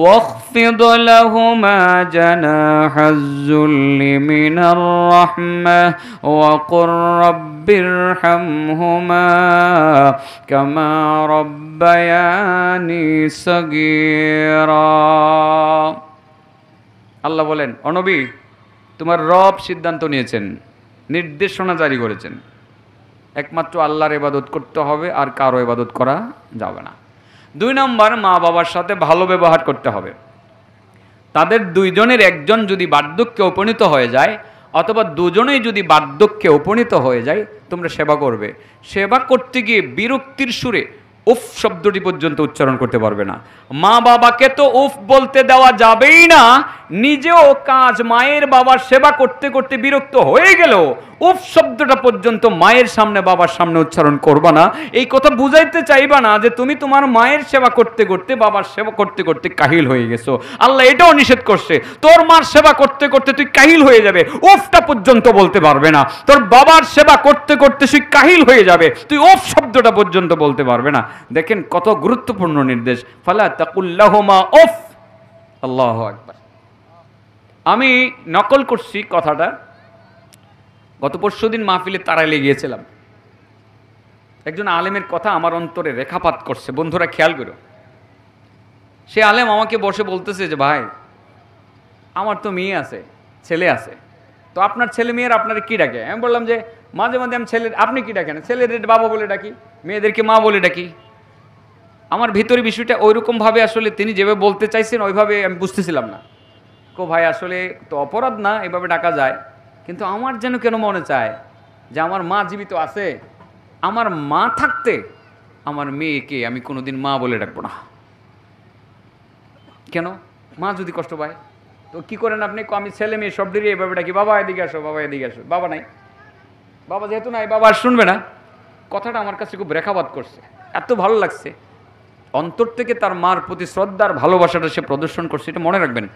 واخفض لهما جناح الذل من الرحمة وقل رب ارحمهما كما ربياني صغيرا। আল্লাহ বলেন, ও নবী, তোমার রব সিদ্ধান্ত নিয়েছেন, নির্দেশনা জারি করেছেন, একমাত্র আল্লাহর ইবাদত করতে হবে, আর কারো ইবাদত করা যাবে না। 2 নম্বর, মা বাবার সাথে ভালো ব্যবহার করতে হবে। তাদের দুইজনের একজন যদি বার্ধক্যে উপনীত হয়ে যায়, অথবা দুজনেই যদি বার্ধক্যে উপনীত হয়ে যায়, তোমরা সেবা করবে। সেবা করতে গিয়ে বিরক্তির সুরে উফ শব্দটি পর্যন্ত উচ্চারণ করতে পারবে না। মা বাবাকে তো উফ বলতে দেওয়া যাবেই না, নিজেও কাজ মায়ের বাবার সেবা করতে করতে বিরক্ত হয়ে গেল উফ শব্দটা পর্যন্ত মায়ের সামনে বাবার সামনে উচ্চারণ করবা না। এই কথা বুঝাইতে চাইবা না যে তুমি তোমার মায়ের সেবা করতে করতে বাবার সেবা করতে করতে কাহিল হয়ে গেছো। আল্লাহ এটাও নিষেধ করছে, তোর মার সেবা করতে করতে তুই কাহিল হয়ে যাবে, উফটা পর্যন্ত বলতে পারবে না। তোর বাবার সেবা করতে করতে তুই কাহিল হয়ে যাবে, তুই উফ শব্দটা পর্যন্ত বলতে পারবে না। দেখেন কত গুরুত্বপূর্ণ নির্দেশ, ফালা তাকুল্লাহুমা উফ। আল্লাহু আকবার। আমি নকল করছি কথাটা, গত পরশুদিন মাহফিলে তারাইলে গিয়েছিলাম, একজন আলেমের কথা আমার অন্তরে রেখাপাত করছে, বন্ধুরা খেয়াল করো। সে আলেম আমাকে বসে বলতেছে যে ভাই, আমার তো মেয়ে আছে, ছেলে আছে, তো আপনার ছেলে মেয়ের আপনারা কি ডাকে? আমি বললাম যে মাঝে মাঝে আমি আপনি কি ডাকেন? ছেলেদের বাবা বলে ডাকি, মেয়েদেরকে মা বলে ডাকি। আমার ভিতরে বিষয়টা ওইরকমভাবে আসলে তিনি যেভাবে বলতে চাইছেন ওইভাবে আমি বুঝতেছিলাম না। ভাই আসলে তো অপরাধ না, এভাবে ডাকা যায়, কিন্তু আমার যেন কেন মনে চায় যে আমার মা জীবিত আছে, আমার মা থাকতে আমার মেয়েকে আমি কোনোদিন মা বলে ডাকবো না। কেন? মা যদি কষ্ট পায় তো কি করেন আপনি? আমি ছেলে মেয়ে সবদেরই এভাবে ডাকি, বাবা এদিকে আসো, বাবা এদিকে আসো। বাবা নাই, বাবা যেহেতু নাই, বাবা আর শুনবে না। কথাটা আমার কাছে খুব রেখাপাত করছে, এত ভালো লাগছে। অন্তর থেকে তার মার প্রতি শ্রদ্ধার ভালোবাসাটা সে প্রদর্শন করছে। এটা মনে রাখবেন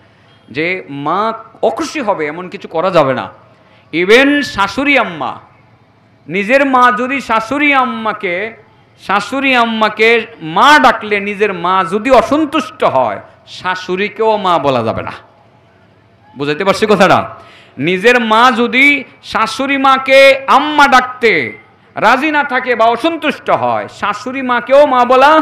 যে মা অখুশি হবে এমন কিছু করা যাবে না। ইভেন শাশুড়ি আম্মা, নিজের মা যদি শাশুড়ি আম্মাকে মা ডাকলে, নিজের মা যদি অসন্তুষ্ট হয়, শাশুড়িকেও মা বলা যাবে না। বুঝাইতে পারছি কথাটা? নিজের মা যদি শাশুড়ি মাকে আম্মা ডাকতে রাজি না থাকে বা অসন্তুষ্ট হয়, শাশুড়ি মাকেও মা বলা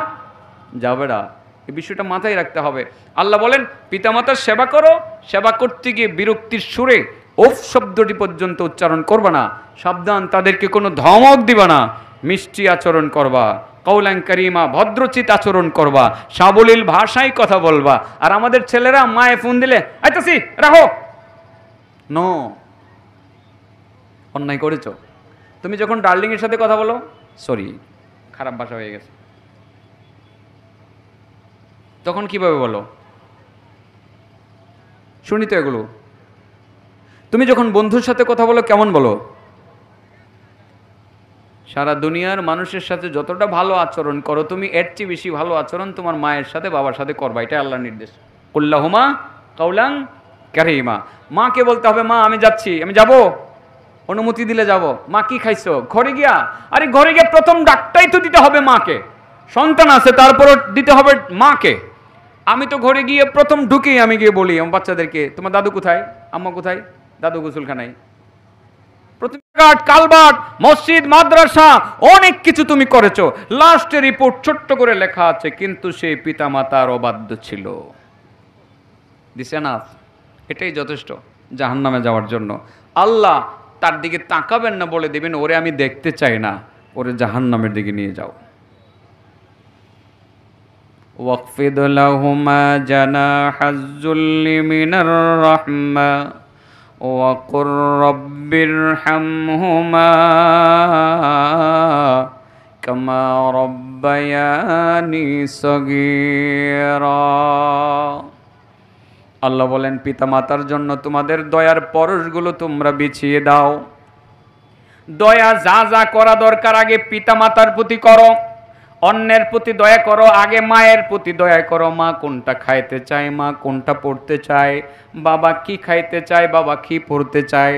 যাবে না। এই বিষয়টা মাথায় রাখতে হবে। আল্লাহ বলেন, পিতামাতার সেবা করো, সেবা করতে গিয়ে বিরক্তির সুরে উফ শব্দটি পর্যন্ত উচ্চারণ করবা না। সাবধান, তাদেরকে কোনো ধমক দিবা না, মিষ্টি আচরণ করবা, কওলান কারীমা, ভদ্রচিত আচরণ করবা, সাবলীল ভাষায় কথা বলবা। আর আমাদের ছেলেরা মায়ে ফোন দিলে আইতাছি রাখো, নো, অন্যায় করেছো। তুমি যখন ডার্লিং এর সাথে কথা বলো, সরি খারাপ ভাষা হয়ে গেছে, তখন কিভাবে বলো? শুনি তো এগুলো। তুমি যখন বন্ধুর সাথে কথা বলো কেমন বলো? সারা দুনিয়ার মানুষের সাথে যতটা ভালো আচরণ করো তুমি, এর চেয়ে বেশি ভালো আচরণ তোমার মায়ের সাথে বাবার সাথে করবা। এটা আল্লাহর নির্দেশ। কুল্লাহুমা কাউলাং কারীমা। মাকে বলতে হবে, মা আমি যাচ্ছি, আমি যাব, অনুমতি দিলে যাব। মা কি খাইছো? ঘরে গিয়া। আরে ঘরে গিয়ে প্রথম ডাকটাই তো দিতে হবে মাকে। সন্তান আছে তারপরও দিতে হবে মাকে। আমি তো ঘরে গিয়ে প্রথম ঢুকেই আমি গিয়ে বলি আমার বাচ্চাদেরকে, তোমার দাদু কোথায়, আম্মা কোথায়? দাদু গোসলখানায়। প্রতিবাদ, কালবাট, মসজিদ, মাদ্রাসা অনেক কিছু তুমি করেছো, লাস্টে রিপোর্ট ছোট্ট করে লেখা আছে কিন্তু সেই পিতামাতার অবাধ্য ছিল। This enough. এটাই যথেষ্ট জাহান্নামে যাওয়ার জন্য। আল্লাহ তার দিকে তাকাবেন না, বলে দেবেন ওরে আমি দেখতে চাই না, ওরে জাহান্নামের দিকে নিয়ে যাও। ওয়াকফিদ লাহুমা জানাহাজ্জুল্লি মিনার রাহমা ওয়াকুর রব্বিরহামহুমা কামা রব্বায়ানি সগীরা। আল্লাহ বলেন পিতামাতার জন্য তোমাদের দয়ার পরশগুলো তোমরা বিছিয়ে দাও। দয়া যা যা করা দরকার আগে পিতামাতার প্রতি করো, অন্যের প্রতি দয়া করো, আগে মায়ের প্রতি দয়া করো। মা কোনটা খাইতে চায়, মা কোনটা পড়তে চায়, বাবা কি খাইতে চায়, বাবা কি পড়তে চায়।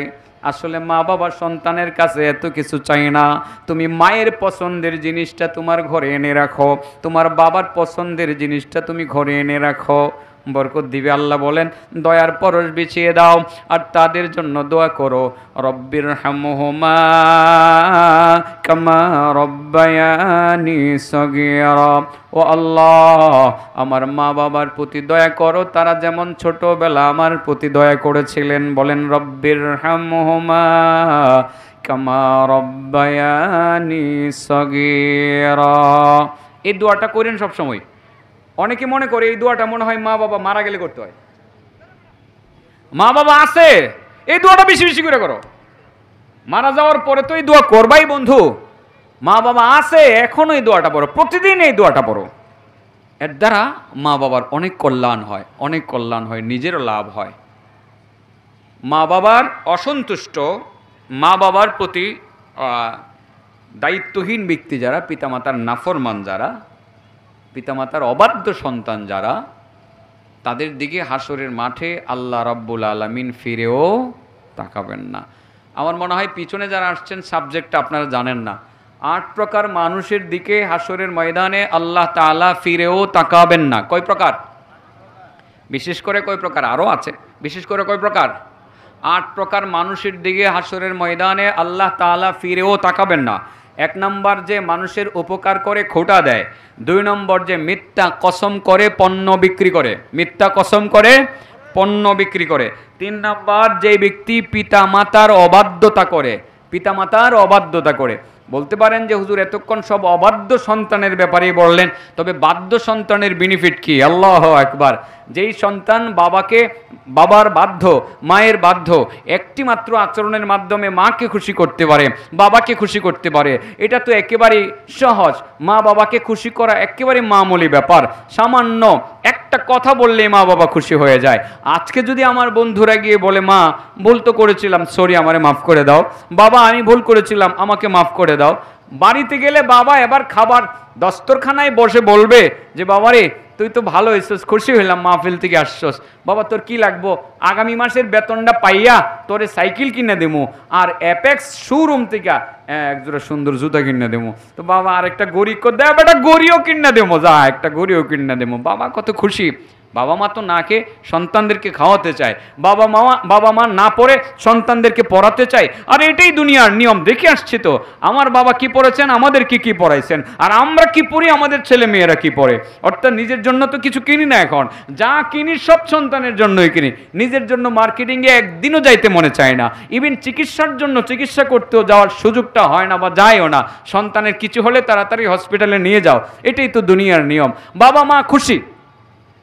আসলে মা বাবা সন্তানের কাছে এত কিছু চাই না। তুমি মায়ের পছন্দের জিনিসটা তোমার ঘরে এনে রাখো, তোমার বাবার পছন্দের জিনিসটা তুমি ঘরে এনে রাখো, বরকত দিবে। আল্লাহ বলেন দয়ার পরশ বিছিয়ে দাও আর তাদের জন্য দোয়া করো, রব্বিরহামহুমা কামা রব্বায়ানি সগীরা। ও আল্লাহ আমার মা বাবার প্রতি দয়া করো, তারা যেমন ছোটবেলা আমার প্রতি দয়া করেছিলেন। বলেন রব্বিরহামহুমা কামা রব্বায়ানি সগীরা। এই দোয়াটা করেন সব সময়। অনেকে মনে করে এই দোয়াটা মনে হয় মা বাবা মারা গেলে করতে হয়। মা বাবা আছে, এই দোয়াটা বেশি বেশি করে করো। মারা যাওয়ার পরে তো এই দোয়া করবাই বন্ধু। মা বাবা আছে এখনো এই দোয়াটা পড়ো, প্রতিদিন এই দোয়াটা পড়ো। এর দ্বারা মা বাবার অনেক কল্যাণ হয়, অনেক কল্যাণ হয়, নিজেরও লাভ হয়। মা বাবার অসন্তুষ্ট, মা বাবার প্রতি দায়িত্বহীন ব্যক্তি যারা, পিতামাতার নাফরমান যারা, পিতামাতার অবাধ্য সন্তান যারা, তাদের দিকে হাসরের মাঠে আল্লাহ রাব্বুল আলামিন ফিরেও তাকাবেন না। আমার মনে হয় পিছনে যারা আসছেন সাবজেক্টটা আপনারা জানেন না। 8 প্রকার মানুষের দিকে হাসরের ময়দানে আল্লাহ তাআলা ফিরেও তাকাবেন না। কয় প্রকার? বিশেষ করে কয় প্রকার? আরও আছে। বিশেষ করে কয় প্রকার? 8 প্রকার মানুষের দিকে হাসরের ময়দানে আল্লাহ তাআলা ফিরেও তাকাবেন না। 1 নম্বর যে মানুষের উপকার করে খোটা দেয়। 2 নম্বর যে মিথ্যা কসম করে পণ্য বিক্রি করে, মিথ্যা কসম করে পণ্য বিক্রি করে। 3 নম্বর যে ব্যক্তি পিতা মাতার অবাধ্যতা করে, পিতা মাতার অবাধ্যতা করে। বলতে পারেন যে হুজুর এতক্ষণ সব অবাধ্য সন্তানের ব্যাপারেই বললেন, তবে বাধ্য সন্তানের বেনিফিট কি? আল্লাহু আকবার। যেই সন্তান বাবার বাধ্য, মায়ের বাধ্য, একটি মাত্র আচরণের মাধ্যমে মাকে খুশি করতে পারে, বাবাকে খুশি করতে পারে, এটা তো একেবারেই সহজ। মা বাবাকে খুশি করা একেবারে মামুলি ব্যাপার। সামান্য একটা কথা বললেই মা বাবা খুশি হয়ে যায়। আজকে যদি আমার বন্ধুরা গিয়ে বলে মা ভুল তো করেছিলাম, সরি আমারে মাফ করে দাও, বাবা আমি ভুল করেছিলাম আমাকে মাফ করে দাও, বাড়িতে গেলে বাবা এবার খাবার দস্তরখানায় বসে বলবে যে বাবারে তুই তো ভালো হয়েছিস, খুশি হইলাম মাহফিল থেকে আসছস, বাবা তোর কি লাগবো, আগামী মাসের বেতনটা পাইয়া তোরে সাইকেল কিনে দেবো আর অ্যাপেক্স শোরুম থেকে একজোড়া সুন্দর জুতা কিনে দেবো। তো বাবা আরেকটা গড়ি দেয়, বেটা গড়িও কিনে দেবো, যা একটা গড়িও কিনে দেবো। বাবা কত খুশি। বাবা মা তো না খেয়ে সন্তানদেরকে খাওয়াতে চায়, বাবা মা না পড়ে সন্তানদেরকে পড়াতে চায়। আর এটাই দুনিয়ার নিয়ম, দেখে আসছি তো আমার বাবা কি পড়েছেন, আমাদের কি পড়াইছেন, আর আমরা কি পড়ি, আমাদের ছেলে মেয়েরা কি পড়ে। অর্থাৎ নিজের জন্য তো কিছু কিনি না, এখন যা কিনি সব সন্তানের জন্যই কিনি। নিজের জন্য মার্কেটিংয়ে একদিনও যাইতে মনে চায় না। ইভেন চিকিৎসার জন্য চিকিৎসা করতেও যাওয়ার সুযোগটা হয় না বা যায়ও না। সন্তানের কিছু হলে তাড়াতাড়ি হসপিটালে নিয়ে যাও, এটাই তো দুনিয়ার নিয়ম। বাবা মা খুশি,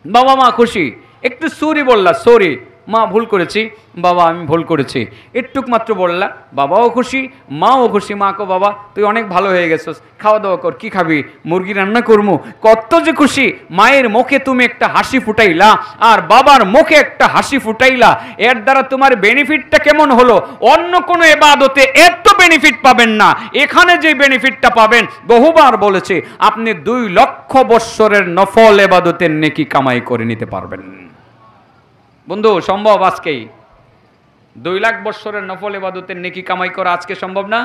বাবা মা খুশি। একটু সরি বললা, সরি, মা ভুল করেছি, বাবা আমি ভুল করেছি, একটুক মাত্র বললা, বাবাও খুশি মাও খুশি। মা কো বাবা তুই অনেক ভালো হয়ে গেছিস, খাওয়া দাওয়া কর, কি খাবি, মুরগি রান্না করবো, কত যে খুশি। মায়ের মুখে তুমি একটা হাসি ফুটাইলা আর বাবার মুখে একটা হাসি ফুটাইলা, এর দ্বারা তোমার বেনিফিটটা কেমন হলো? অন্য কোনো ইবাদতে এত বেনিফিট পাবেন না, এখানে যে বেনিফিটটা পাবেন, বহুবার বলেছি, আপনি 2 লক্ষ বৎসরের নফল ইবাদতের নেকি কামাই করে নিতে পারবেন। বন্ধু সম্ভব আজকেই 2 লাখ বৎসরের নফল ইবাদতের নেকি কামাই করা আজকে সম্ভব না?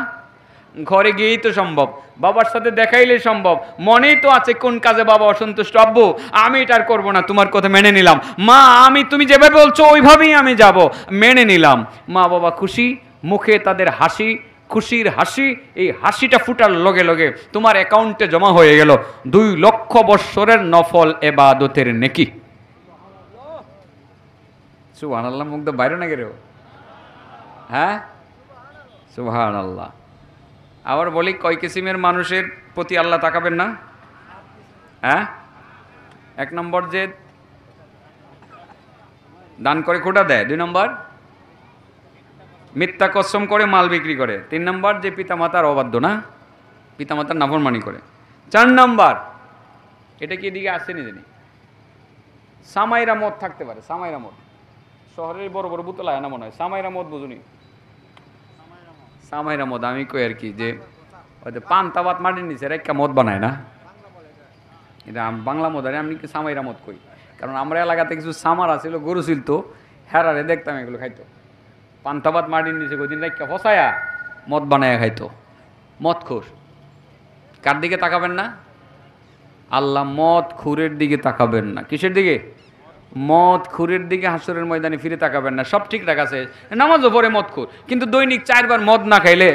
ঘরে গিয়েই তো সম্ভব, বাবার সাথে দেখাইলে সম্ভব। মনেই তো আছে কোন কাজে বাবা অসন্তুষ্ট, আব্বু আমি এটা আর করবো না, তোমার কথা মেনে নিলাম, মা আমি তুমি যেভাবে বলছো ওইভাবেই আমি যাব, মেনে নিলাম। মা বাবা খুশি, মুখে তাদের হাসি, খুশির হাসি, এই হাসিটা ফুটার লগে লগে তোমার অ্যাকাউন্টে জমা হয়ে গেল 2 লক্ষ বৎসরের নফল ইবাদতের নেকি। সুবহানাল্লাহ, মুখ তো বাইরে না গেলেও, হ্যাঁ সুবহানাল্লাহ। আবার বলি, কয় কিসিমের মানুষের প্রতি আল্লাহ তাকাবেন না? হ্যাঁ, 1 নম্বর যে দান করে খোটা দেয়, 2 নম্বর মিথ্যা কসম করে মাল বিক্রি করে, 3 নম্বর যে পিতামাতার অবাধ্য না, পিতামাতার নাফরমানি করে, 4 নম্বর এটা কি এদিকে আসেনি জানি, সামাইরা মদ থাকতে পারে। সামাইরা মদ শহরের বড় বড় বোতল আয় না মনে হয়, সামাইরা মদ বুঝুনি? সামাইরা মদ আমি কই আর কি, যে হয়তো পান্তা ভাত মাটির নিচে রেখা মদ বানায় না, এটা বাংলা মদ। আর আমি কি সামাইরা মদ কই, কারণ আমরা এলাকাতে কিছু সামার আছিল, গরু ছিল তো, হেরারে দেখতাম এগুলো খাইতো, পান্তা ভাত মাটির নিচে কদিন রেখা ফসায়া মদ বানায় খাইতো। মদ খোর, কার দিকে তাকাবেন না? আল্লাহ মদ খুরের দিকে তাকাবেন না। কিসের দিকে? মদ খুরের দিকে হাসরের ময়দানে ফিরে তাকাবেন না। সব ঠিকঠাক আছে, নামাজও পড়ে মদ খুর, কিন্তু দৈনিক 4 বার মদ না খাইলে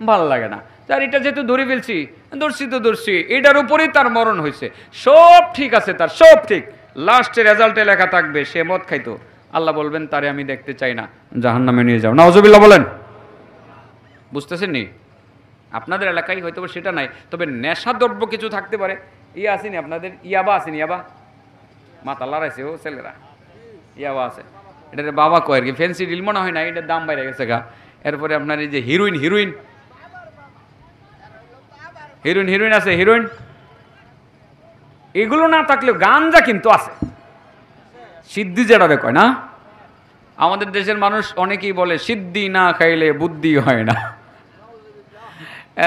ভালো লাগে না। তার এটা যেহেতু ধরে ফেলছি, ধরছি তো ধরছি, এটার উপরেই তার মরণ হয়েছে, সব ঠিক আছে, তার সব ঠিক, লাস্টে রেজাল্টে লেখা থাকবে সে মদ খাইতো। আল্লাহ বলবেন তারে আমি দেখতে চাই না, জাহান্নামে নিয়ে যাও। নাউজুবিল্লাহ বলেন। বুঝতেছেন নি? আপনাদের এলাকায় হয়তো সেটা নাই, তবে নেশাদ্রব্য কিছু থাকতে পারে। ইয়া আসেনি আপনাদের, ইয়াবা আসেনি? ইয়াবা মাথা লড়াইছে ও ছেলেরা, ইয়াবা আছে, এটার বাবা কয় আর কি, ফ্যান্সি ডিল মনে হয় না, এটার দাম বাইরে গেছে গা। এরপরে আপনার এই যে হিরোইন, হিরোইন হিরোইন হিরোইন আছে, হিরোইন, এগুলো না থাকলেও গাঞ্জা কিন্তু আছে, সিদ্ধি যেটা কয় না। আমাদের দেশের মানুষ অনেকেই বলে সিদ্ধি না খাইলে বুদ্ধি হয় না।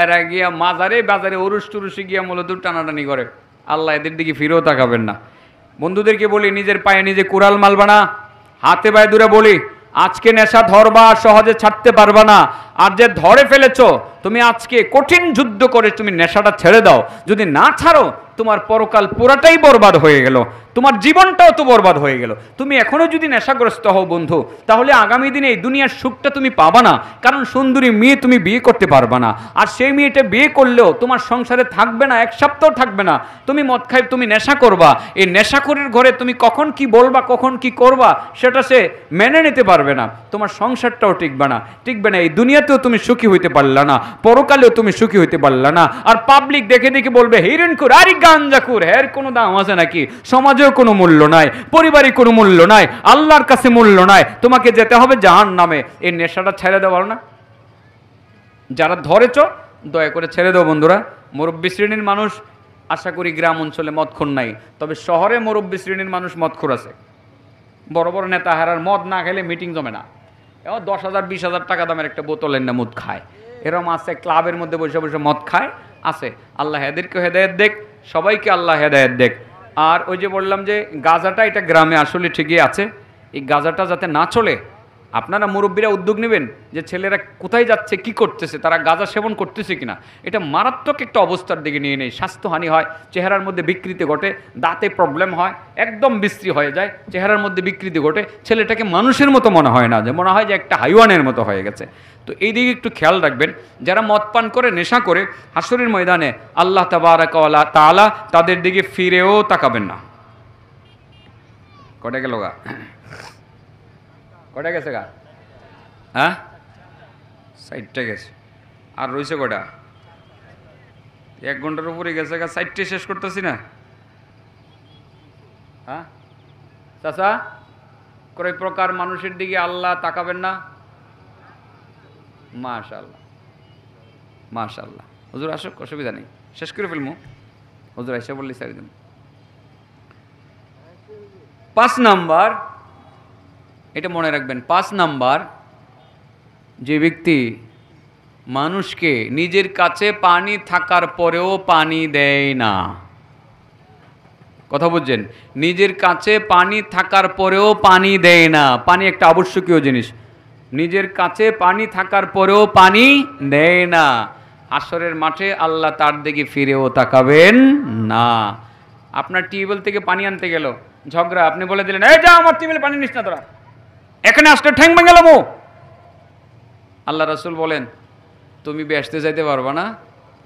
এরা গিয়া মাজারে বাজারে উরুস টুরুসে গিয়া মূলত টানাটানি করে। আল্লাহ এদের দিকে ফিরেও তাকাবেন না। বন্ধুদেরকে বলি, নিজের পায়ে নিজে কুড়াল মারবা না, হাতে পায়ে দূরে বলি, আজকে নেশা ধরবা, সহজে ছাড়তে পারবা না। আর যে ধরে ফেলেছো, তুমি আজকে কঠিন যুদ্ধ করে তুমি নেশাটা ছেড়ে দাও। যদি না ছাড়ো, তোমার পরকাল পুরাটাই বরবাদ হয়ে গেল, তোমার জীবনটাও তো বরবাদ হয়ে গেল। তুমি এখনো যদি নেশাগ্রস্ত হও বন্ধু, তাহলে আগামী দিনে এই দুনিয়ার সুখটা তুমি পাবা না। কারণ সুন্দরী মেয়ে তুমি বিয়ে করতে পারবা না, আর সেই মেয়েটা বিয়ে করলেও তোমার সংসারে থাকবে না, 1 সপ্তাহ থাকবে না। তুমি মদ খাই, তুমি নেশা করবা, এই নেশাখোরের ঘরে তুমি কখন কি বলবা, কখন কি করবা, সেটা সে মেনে নিতে পারবে না। তোমার সংসারটাও টিকবে না, টিকবে না। এই দুনিয়াতেও তুমি সুখী হইতে পারলা না, পরকালেও তুমি সুখী হইতে পারলা না। আর পাবলিক দেখে দেখে বলবে হিরোইনখোর, আরে গাঞ্জাখোর, এর কোনো দাম আছে নাকি? সমাজেও কোনো মূল্য নাই, পরিবারে কোনো মূল্য নাই, আল্লাহর কাছে মূল্য নাই, তোমাকে যেতে হবে জাহান্নামে। এই নেশাটা ছেড়ে দেওয়ার না, যারা ধরেছ দয়া করে ছেড়ে দাও বন্ধুরা। মুরব্বী শ্রেণীর মানুষ আশা করি গ্রাম অঞ্চলে মদখোর নাই, তবে শহরে মুরব্বী শ্রেণীর মানুষ মদখোর আছে। বড় বড় নেতা হারার মদ না খেলে মিটিং জমে না, এবার 10,000 20,000 টাকা দামের একটা বোতলের না মদ খায়, এরকম আছে। ক্লাবের মধ্যে বসে বসে মদ খায় আছে। আল্লাহ এদেরকে হেদায়েত দেখ, সবাইকে আল্লাহ হেদায়েত দেখ। আর ওই যে বললাম যে গাঁজাটা, এটা গ্রামে আসলে ঠিকই আছে, এই গাঁজাটা যাতে না চলে, আপনারা মুরব্বীরা উদ্যোগ নেবেন যে ছেলেরা কোথায় যাচ্ছে, কি করতেছে, তারা গাঁজা সেবন করতেছে কিনা। এটা মারাত্মক একটা অবস্থার দিকে নিয়ে নেই, স্বাস্থ্যহানি হয়, চেহারার মধ্যে বিকৃতি ঘটে, দাঁতে প্রবলেম হয়, একদম বিশ্রী হয়ে যায়, চেহারার মধ্যে বিকৃতি ঘটে, ছেলেটাকে মানুষের মতো মনে হয় না, যে মনে হয় যে একটা হাইওয়ানের মতো হয়ে গেছে। তো এই দিকে একটু খেয়াল রাখবেন। যারা মদ পান করে, নেশা করে, হাসরের ময়দানে আল্লাহ তাবারাক ওয়া তাআলা তাদের দিকে ফিরেও তাকাবেন না। কটা গেল গা? কটা গেছে গা? হ্যাঁ, 60টা গেছে। আর রয়েছে কটা? 1 ঘন্টার উপরে গেছে গা, 60টে শেষ করতেছি না। হ্যাঁ চাচা, কয় প্রকার মানুষের দিকে আল্লাহ তাকাবেন না? মাশাআল্লাহ, মাশাআল্লাহ। হুজুর আসুক, অসুবিধা নেই, শেষ করে ফেলবো। হুজুর আইসা বললি সারি দিন। 5 নাম্বার, এটা মনে রাখবেন, 5 নাম্বার, যে ব্যক্তি মানুষকে নিজের কাছে পানি থাকার পরেও পানি দেয় না। কথা বুঝছেন? নিজের কাছে পানি থাকার পরেও পানি দেয় না। পানি একটা আবশ্যকীয় জিনিস। নিজের কাছে পানি থাকার পরেও পানি দেয় না। হাশরের মাঠে আল্লাহ তার দিকে ফিরেও তাকাবেন না। আপনার টিউবওয়েল থেকে পানি আনতে গেল, ঝগড়া, আপনি বলে দিলেন, এই যা আমার টিউবওয়েলে পানি নিস না তোরা, এখানে আসলে ঠ্যাং ভেঙে গেলাম। আল্লাহ রাসূল বলেন, তুমি বেহেশতে যাইতে পারবা না,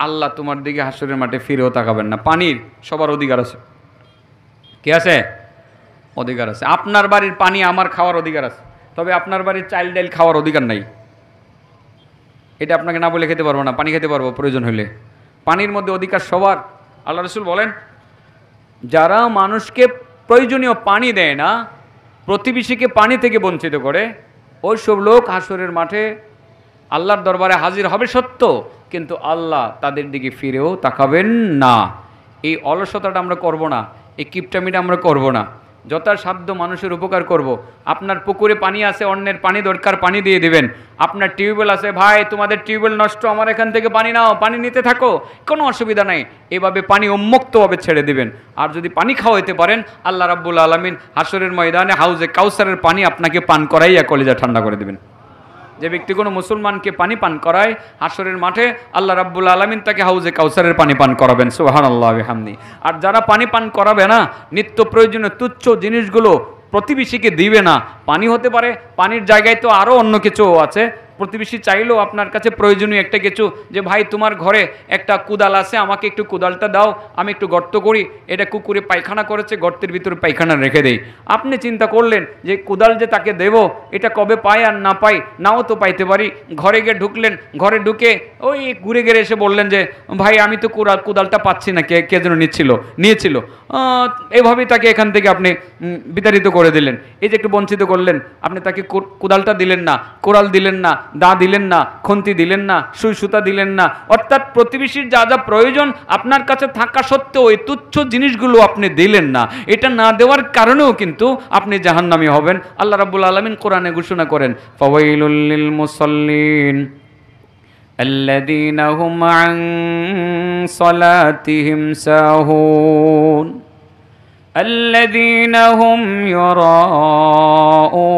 আল্লাহ তোমার দিকে হাশরের মাঠে ফিরেও তাকাবেন না। পানির সবার অধিকার আছে। কি আছে? অধিকার আছে। আপনার বাড়ির পানি আমার খাওয়ার অধিকার আছে, তবে আপনার বাড়ির চাইল ডাইল খাওয়ার অধিকার নাই। এটা আপনাকে না বলে খেতে পারবো না, পানি খেতে পারবো প্রয়োজন হলে। পানির মধ্যে অধিকার সবার। আল্লাহ রাসূল বলেন, যারা মানুষকে প্রয়োজনীয় পানি দেয় না, প্রতিবেশীকে পানি থেকে বঞ্চিত করে, ওই সব লোক হাশরের মাঠে আল্লাহর দরবারে হাজির হবে সত্য, কিন্তু আল্লাহ তাদের দিকে ফিরেও তাকাবেন না। এই অলসতাটা আমরা করব না, এই কিপটামিটা আমরা করব না। যথাসাধ্য মানুষের উপকার করব। আপনার পুকুরে পানি আছে, অন্যের পানি দরকার, পানি দিয়ে দিবেন। আপনার টিউবওয়েল আছে, ভাই তোমাদের টিউবওয়েল নষ্ট, আমার এখান থেকে পানি নাও, পানি নিতে থাকো, কোনো অসুবিধা নাই। এভাবে পানি উন্মুক্তভাবে ছেড়ে দিবেন। আর যদি পানি খাওয়াইতে পারেন, আল্লাহ রাব্বুল আলামিন হাশরের ময়দানে হাউজে কাউসারের পানি আপনাকে পান করাইয়া কলিজা ঠান্ডা করে দিবেন। যে ব্যক্তি কোনো মুসলমানকে পানি পান করায়, হাশরের মাঠে আল্লাহ রাব্বুল আলামিন তাকে হাউজে কাউসারের পানি পান করাবেন। সুবহানাল্লাহ ওয়া বিহামদি। আর যারা পানি পান করাবে না, নিত্য প্রয়োজনীয় তুচ্ছ জিনিসগুলো প্রতিবেশীকে দিবে না। পানি হতে পারে, পানির জায়গায় তো আরও অন্য কিছু আছে। প্রতিবেশী চাইলেও আপনার কাছে প্রয়োজনীয় একটা কিছু, যে ভাই তোমার ঘরে একটা কুদাল আছে, আমাকে একটু কুদালটা দাও, আমি একটু গর্ত করি, এটা কুকুরে পায়খানা করেছে, গর্তের ভিতরে পায়খানা রেখে দেই। আপনি চিন্তা করলেন যে কুদাল যে তাকে দেব, এটা কবে পাই আর না পাই, নাও তো পাইতে পারি। ঘরে গিয়ে ঢুকলেন, ঘরে ঢুকে ওই ঘুরে ঘুরে এসে বললেন যে ভাই আমি তো কুদালটা পাচ্ছি না, কে যেন নিয়েছিল। এইভাবেই তাকে এখান থেকে আপনি বিতাড়িত করে দিলেন। এই যে একটু বঞ্চিত করলেন, আপনি তাকে কুদালটা দিলেন না, কোরাল দিলেন না, দা দিলেন না, খন্তি দিলেন না, সুই সুতা দিলেন না। অর্থাৎ প্রতিবেশীর যা যা প্রয়োজন আপনার কাছে থাকা সত্ত্বেও এই তুচ্ছ জিনিসগুলো আপনি দিলেন না। এটা না দেওয়ার কারণেও কিন্তু আপনি জাহান্নামী হবেন। আল্লাহ রাব্বুল আলামিন কোরআনে ঘোষণা করেন, ফাওয়াইলুল লিল মুসাল্লিন আল্লাযীনা হুম আন সালাতিহিম সাহুন الذين هم يراءون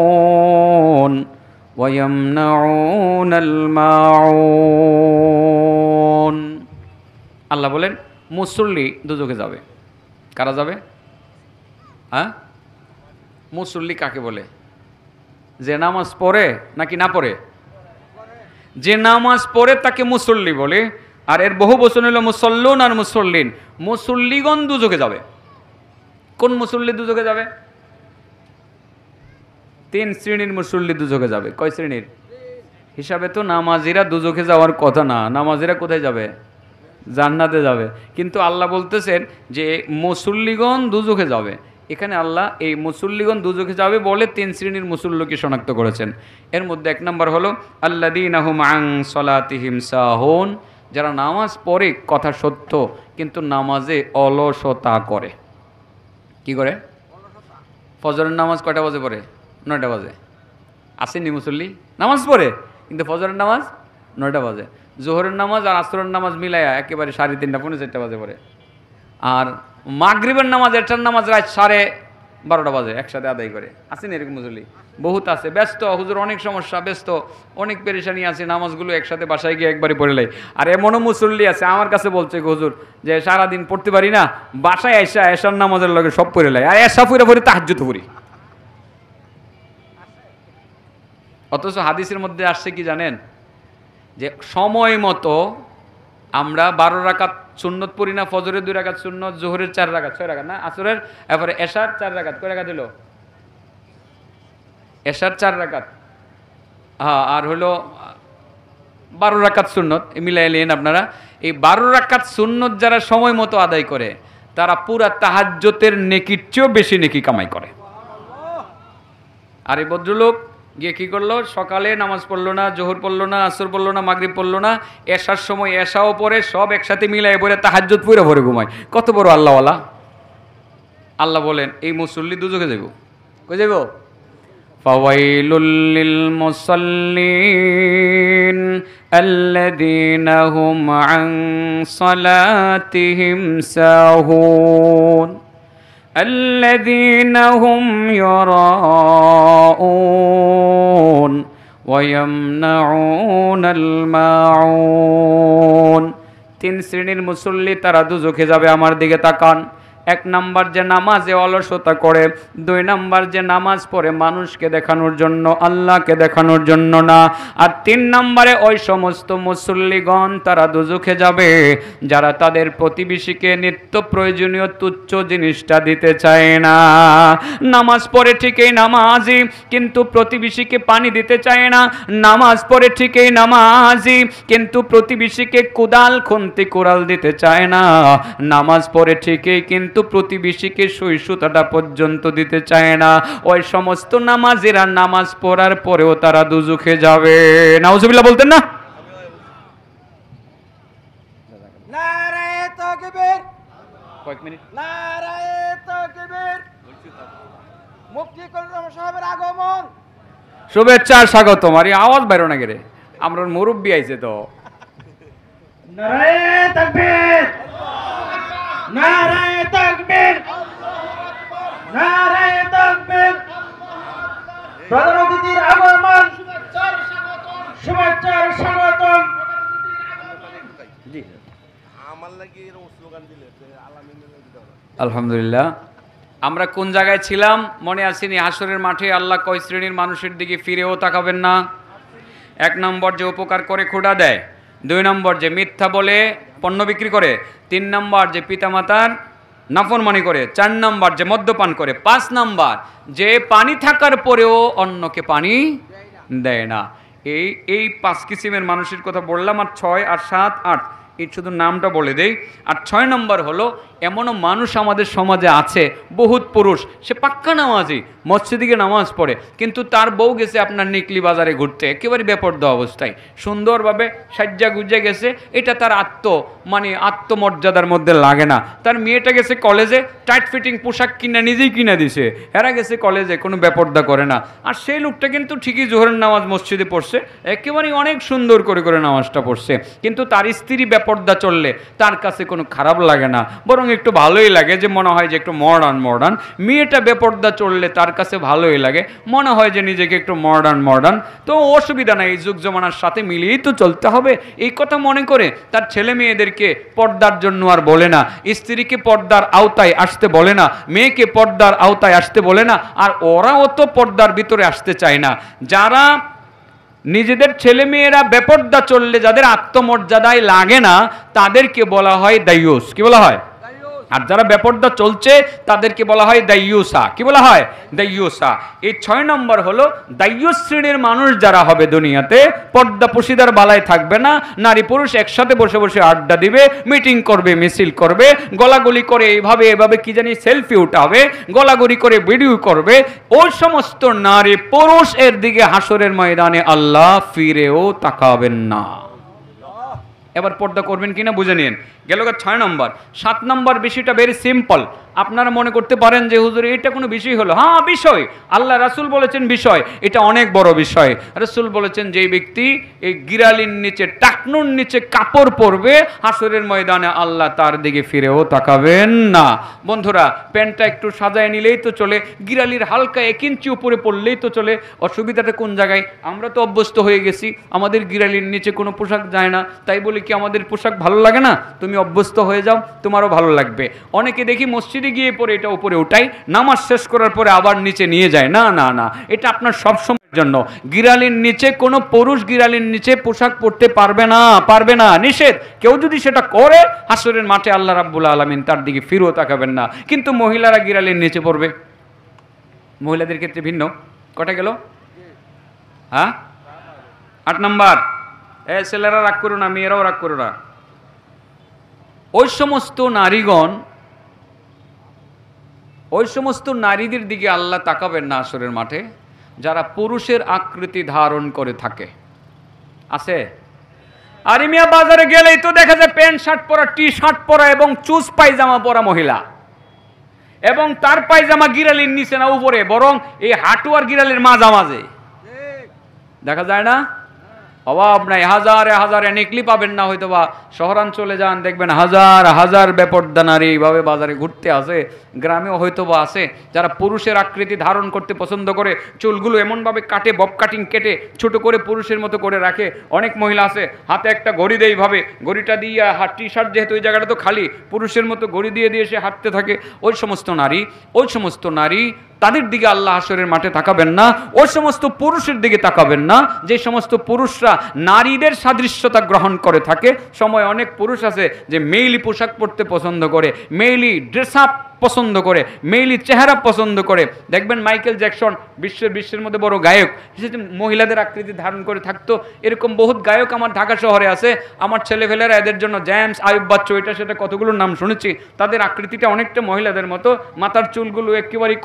ويمنعون الماعون। আল্লাহ বলেন মুসল্লি দুজকে যাবে। কারা যাবে? হ্যাঁ, মুসল্লি কাকে বলে? যে নামাজ পড়ে নাকি না পড়ে? যে নামাজ পড়ে তাকে মুসল্লি বলে। আর এর বহু বচন হলো মুসল্লুন আর মুসল্লিন। মুসল্লিগণ দুজকে যাবে। কোন মুসল্লি দুজকে যাবে? 3 শ্রেণীর মুসল্লি দুজকে যাবে। কয় শ্রেণীর? হিসাবে তো নামাজিরা দুজকে যাওয়ার কথা না। নামাজিরা কোথায় যাবে? জান্নাতে যাবে। কিন্তু আল্লাহ বলতেছেন যে মুসল্লিগণ দুজকে যাবে। এখানে আল্লাহ এই মুসল্লিগণ দুজকে যাবে বলে 3 শ্রেণীর মুসল্লিকে শনাক্ত করেছেন। এর মধ্যে 1 নম্বর হলো আল্লাযীনা হুম আন সালাতিহিম সাহুন, যারা নামাজ পড়ে কথা সত্য কিন্তু নামাজে অলসতা করে। কি করে? ফজরের নামাজ কয়টা বাজে পড়ে? 9টা বাজে। আসেনি মুসল্লি, নামাজ পড়ে কিন্তু ফজরের নামাজ 9টা বাজে। জোহরের নামাজ আর আসরের নামাজ মিলাইয়া একেবারে 3:30 পৌনে 4টা বাজে পড়ে। আর মাগরিবের নামাজ, এটার নামাজ রাত 12:30 বাজে একসাথে আদায় করে। আসেনি এরকম মুসল্লি? বহুত আছে। ব্যস্ত হুজুর, অনেক সমস্যা, ব্যস্ত, অনেক পেরেশানি আছে, নামাজগুলো একসাথে বাসায় গিয়ে একবারে পড়ে লাই। আর এমনও মুসল্লি আছে আমার কাছে বলছে, হুজুর যে সারাদিন পড়তে পারি না, বাসায় এশার নামাজের লগে সব পড়ে লাই, আর এশা পড়ে তাহাজ্জুদ পড়ি। অথচ হাদিসের মধ্যে আসছে কি জানেন, যে সময় মতো আমরা 12 রাকাত সুন্নত পড়ি না? ফজরের 2 রাকাত সুন্নত, জোহরের 4 রাকাত, 6 রাকাত না, আসরের, এরপরে এশার 4 রাকাত। কয় রাকাত হলো? এশার 4 রাকাত, হ্যাঁ, আর হলো 12 রাকাত সুন্নত। মিলাই নিন আপনারা। এই 12 রাকাত সুন্নত যারা সময় মতো আদায় করে, তারা পুরা তাহাজ্জুদের নেকির চেয়েও বেশি নেকি কামাই করে। আর এই ভদ্রলোক গিয়ে কী করলো, সকালে নামাজ পড়লো না, জোহর পড়লো না, আসর পড়লো না, মাগরিব পড়লো না, এশার সময় এশাও পড়ে, সব একসাথে মিলাই পড়ে তাহাজ্জুদ পড়ে ভরে ঘুমায়। কত বড় আল্লাহওয়ালা! আল্লাহ বলেন এই মুসল্লি দুজকে যাইব। কই যাইব? ফাওয়াইলুল লিল মুসাল্লিন আল্লাযীনা হুম আন সালাতিহিম সাহুন الذين هم يراءون ويمنعون الماعون। তিন শ্রেণীর মুসল্লি, তারা দুজখে যাবে। আমার দিকে তাকান। এক নাম্বার যে নামাজে অলসতা করে, দুই নাম্বার যে নামাজ পড়ে মানুষকে দেখানোর জন্য, আল্লাহকে দেখানোর জন্য না, আর তিন নাম্বারে ওই সমস্ত মুসল্লিগণ তারা দুজখে যাবে যারা তাদের প্রতিবেশীকে নিত্য প্রয়োজনীয় তুচ্ছ জিনিসটা দিতে চায় না। নামাজ পড়ে ঠিকই নামাজি, কিন্তু প্রতিবেশীকে পানি দিতে চায় না। নামাজ পড়ে ঠিকই নামাজি, কিন্তু প্রতিবেশীকে কোদাল খুন্তি কোড়াল দিতে চায় না। নামাজ পড়ে ঠিকই, কিন্তু প্রতিবেশীকে সুই সুতাটা পর্যন্ত দিতে চায় না। ওই সমস্ত নামাজিরা নামাজ পড়ার পরেও তারা দুজখে যাবে। নাউজুবিল্লাহ বলতেন না? নারায়ে তাকবীর, কয়েক মিনিট। নারায়ে তাকবীর। মুফতি কলরম সাহেবের আগমন, শুভেচ্ছা স্বাগতম। আর আওয়াজ বাইরো না গেরে, আমরা মুরব্বী আইছে তো। নারায়ে তাকবীর, নারায়ে তাকবীর, নারায়ে তাকবীর। প্রধান অতিথির আগমন, শুভেচ্ছার স্বাগতম। জি আমার লাগি এরকম স্লোগান দিলে আলামিনের দিতে হবে। আলহামদুলিল্লাহ। আমরা কোন জায়গায় ছিলাম মনে আসেনি? হাসরের মাঠে আল্লাহ কয় শ্রেণীর মানুষের দিকে ফিরেও তাকাবেন না। এক নম্বর যে উপকার করে খোঁড়া দেয়, দুই নম্বর যে মিথ্যা বলে পণ্য বিক্রি করে, তিন নম্বর যে পিতামাতার নাফরমানি করে, চার নম্বর যে মদ্যপান করে, পাঁচ নম্বর যে পানি থাকার পরেও অন্যকে পানি দেয় না। এই পাঁচ কিসিমের মানুষের কথা বললাম। আর ছয় আর সাত আট এই শুধু নামটা বলে দেই। আর ছয় নম্বর হলো, এমনও মানুষ আমাদের সমাজে আছে, বহুত পুরুষ, সে পাক্কা নামাজি, মসজিদে নামাজ পড়ে, কিন্তু তার বউ গেছে আপনার নিকলি বাজারে ঘুরতে, একেবারে বেপরদা অবস্থায়, সুন্দরভাবে সাজ্জা গুজে গেছে। এটা তার আত্মমর্যাদার মধ্যে লাগে না। তার মেয়েটা গেছে কলেজে, টাইট ফিটিং পোশাক কিনা নিজেই কিনা দিছে, এরা গেছে কলেজে, কোনো বেপরদা করে না। আর সেই লোকটা কিন্তু ঠিকই জোহরের নামাজ মসজিদে পড়ছে, একেবারেই অনেক সুন্দর করে করে নামাজটা পড়ছে, কিন্তু তার স্ত্রী বেপরদা চললে তার কাছে কোনো খারাপ লাগে না, বরং একটু ভালোই লাগে, যে মনে হয় যে একটু মডার্ন। মেয়েটা বেপরদা চললে তার কাছে ভালোই লাগে, মনে হয় যে নিজেকে একটু মডার্ন। তো অসুবিধা নাই, এই যুগ জমানার সাথে মিলিয়েই তো চলতে হবে, এই কথা মনে করে তার ছেলে মেয়েদেরকে পর্দার জন্য আর বলে না, স্ত্রীকে পর্দার আওতায় আসতে বলে না, মেয়েকে পর্দার আওতায় আসতে বলে না, আর ওরাও তো পর্দার ভিতরে আসতে চায় না। যারা নিজেদের ছেলে মেয়েরা বেপর্দা চললে যাদের আত্মমর্যাদায় লাগে না, তাদেরকে বলা হয় দাইয়ুস। কি বলা হয়? আর যারা বেপর্দা চলছে তাদেরকে বলা হয় দাইয়ুসা। কি বলা হয়? দাইয়ুসা। এই 6 নম্বর হলো দাইয়ুস শ্রেণীর মানুষ যারা হবে দুনিয়াতে, পর্দা পশিদার বালায় থাকবে না, নারী পুরুষ একসাথে বসে বসে আড্ডা দিবে, মিটিং করবে, মিছিল করবে, গলাগলি করে এভাবে কি জানি সেলফি উঠাবে, গলাগলি করে ভিডিও করবে, ওই সমস্ত নারী পুরুষ এর দিকে হাসরের ময়দানে আল্লাহ ফিরেও তাকাবেন না। এবার পর্দা করবেন কিনা বুঝে নিন। গেল 6 নম্বর। 7 নম্বর বিষয়টা ভেরি সিম্পল। আপনারা মনে করতে পারেন যে হুজুর এটা কোনো বিষয় হলো। হ্যাঁ বিষয়, আল্লাহ রাসূল বলেছেন বিষয়, এটা অনেক বড় বিষয়। রাসূল বলেছেন যেই ব্যক্তি এই গিরালির নিচে, টাকনুর নিচে কাপড় পরবে, হাসরের ময়দানে আল্লাহ তার দিকে ফিরেও তাকাবেন না। বন্ধুরা, প্যান্টটা একটু সাজায় নিলেই তো চলে, গিরালির হালকা 1 ইঞ্চি উপরে পড়লেই তো চলে, অসুবিধাটা কোন জায়গায়? আমরা তো অভ্যস্ত হয়ে গেছি, আমাদের গিরালির নিচে কোনো পোশাক যায় না, তাই বলি কি আমাদের পোশাক ভালো লাগে না? তুমি অভ্যস্ত হয়ে যাও, তোমারও ভালো লাগবে। অনেকে দেখি মসজিদে গিয়ে পরে এটা উপরে উঠাই, নামাজ শেষ করার পরে আবার নিচে নিয়ে যায়। না না না, এটা আপনার সবসময়ের জন্য। গিরালির নিচে কোনো পুরুষ গিরালির নিচে পোশাক পরতে পারবে না, নিষেধ। কেউ যদি সেটা করে, হাসরের মাঠে আল্লাহ রাব্বুল আলামিন তার দিকে ফিরেও তাকাবেন না। কিন্তু মহিলারা গিরালির নিচে পড়বে, মহিলাদের ক্ষেত্রে ভিন্ন। কটা গেল? হ্যাঁ, 8 নম্বর। ছেলেরা রাগ করো না, মেয়েরাও রাগ করো না। ওই সমস্ত নারীগণ, ওই সমস্ত নারীদের দিকে আল্লাহ তাকাবেন না আসরের মাঠে। যারা পুরুষের আকৃতি ধারণ করে থাকে? আছে? আর মিয়া বাজারে গেলেই তো দেখা যায় প্যান্ট শার্ট পরা, টি শার্ট পরা এবং চুজ পায়জামা পরা মহিলা, এবং তার পায়জামা গিরালির নিচে না উপরে, বরং এই হাঁটু আর গিরালির মাঝামাঝি দেখা যায় না? অভাব নাই, হাজারে হাজারে নিকলি পাবেন না, হয়তো বা শহরাঞ্চলে যান দেখবেন হাজার হাজার বেপরদা নারী এইভাবে বাজারে ঘুরতে আসে, গ্রামেও হয়তো বা আছে যারা পুরুষের আকৃতি ধারণ করতে পছন্দ করে, চুলগুলো এমনভাবে কাটে, বব কাটিং কেটে ছোট করে পুরুষের মতো করে রাখে। অনেক মহিলা আছে হাতে একটা ঘড়ি দেয় এইভাবে, ঘড়িটা দিয়ে টি শার্ট যেহেতু ওই জায়গাটা তো খালি, পুরুষের মতো ঘড়ি দিয়ে দিয়ে সে হাঁটতে থাকে। ওই সমস্ত নারী তাদের দিকে আল্লাহ হাশরের মাঠে তাকাবেন না, ওই সমস্ত পুরুষের দিকে তাকাবেন না যে সমস্ত পুরুষরা নারীদের সাদৃশ্যতা গ্রহণ করে থাকে। সময় অনেক পুরুষ আছে যে মেইলি পোশাক পরতে পছন্দ করে, মেইলি ড্রেস আপ পছন্দ করে, মেইলি চেহারা পছন্দ করে। দেখবেন মাইকেল জ্যাকসন বিশ্বের মধ্যে বড় গায়ক, সে মহিলাদের আকৃতি ধারণ করে থাকতো। এরকম বহুত গায়ক আমার ঢাকা শহরে আছে। আমার ছেলেফেলেরা এদের জন্য জেমস, আয়ুব বাচ্চু, এটা সেটা কতগুলো নাম শুনেছি। তাদের আকৃতিটা অনেকটা মহিলাদের মতো, মাথার চুলগুলো একেবারেই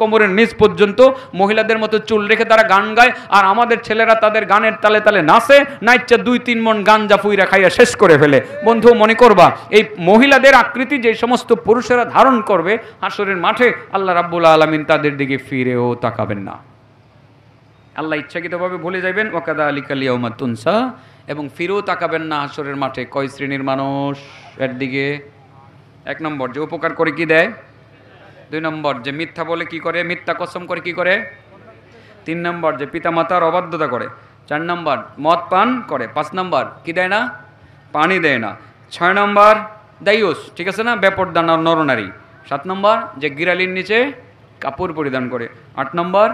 কোমরের নিচ পর্যন্ত মহিলাদের মতো চুল রেখে তারা গান গায়। আর আমাদের ছেলেরা তাদের গানের তালে তালে নাচে, নাইচা 2-3 মণ গাঞ্জা ফুইরা খাইয়া শেষ করে ফেলে। বন্ধু মনে করবা, এই মহিলাদের আকৃতি যে সমস্ত পুরুষেরা ধারণ করবে হাশরের মাঠে, আল্লাহ রাব্বুল আলামিন তাদের দিকে ফিরেও তাকাবেন না। আল্লাহ ইচ্ছাকৃতভাবে ভুলে যাবেন ওয়াকাযালিকাল ইয়াউমা তুনসা, এবং ফিরেও তাকাবেন না হাশরের মাঠে। কয় শ্রেণীর মানুষ এর দিকে? 1 নম্বর, যে উপকার করে কি দেয়? 2 নম্বর, যে মিথ্যা বলে কি করে? মিথ্যা কসম করে কি করে? 3 নম্বর, যে পিতামাতার অবাধ্যতা করে। 4 নম্বর, মদ পান করে। 5 নম্বর, কি দেয় না? পানি দেয় না। 6 নম্বর, দায়ুস, ঠিক আছে না, বেপরদা নরনারী। 7 নম্বর, যে গিরালির নিচে কাপড় পরিধান করে। 8 নম্বর,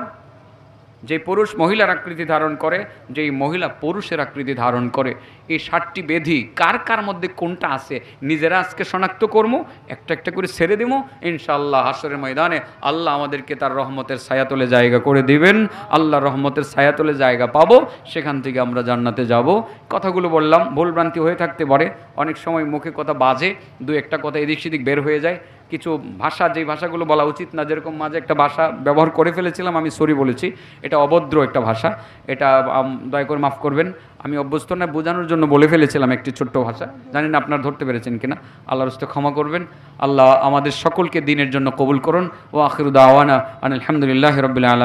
যে পুরুষ মহিলার আকৃতি ধারণ করে, যেই মহিলা পুরুষের আকৃতি ধারণ করে। এই 7টি বেধি কার কার মধ্যে কোনটা আছে নিজেরা আজকে শনাক্ত করবো, একটা একটা করে ছেড়ে দিব ইনশাআল্লাহ। হাশরের ময়দানে আল্লাহ আমাদেরকে তার রহমতের ছায়াতলে জায়গা করে দিবেন। আল্লাহ রহমতের ছায়াতলে জায়গা পাবো, সেখান থেকে আমরা জান্নাতে যাব। কথাগুলো বললাম, ভুলভ্রান্তি হয়ে থাকতে পারে, অনেক সময় মুখে কথা বাজে, 2-1টা কথা এদিক সেদিক বের হয়ে যায়। কিছু ভাষা, যেই ভাষাগুলো বলা উচিত না, যেরকম মাঝে একটা ভাষা ব্যবহার করে ফেলেছিলাম, আমি সরি বলেছি, এটা অভদ্র একটা ভাষা, এটা দয়া করে মাফ করবেন। আমি অভ্যস্ত না, বোঝানোর জন্য বলে ফেলেছিলাম একটি ছোট্ট ভাষা, জানি না আপনারা ধরতে পেরেছেন কিনা। আল্লাহর রাস্তায় ক্ষমা করবেন। আল্লাহ আমাদের সকলকে দ্বীনের জন্য কবুল করুন। ও আখিরু দাওয়ানা আলহামদুলিল্লাহি রাব্বিল আলামিন।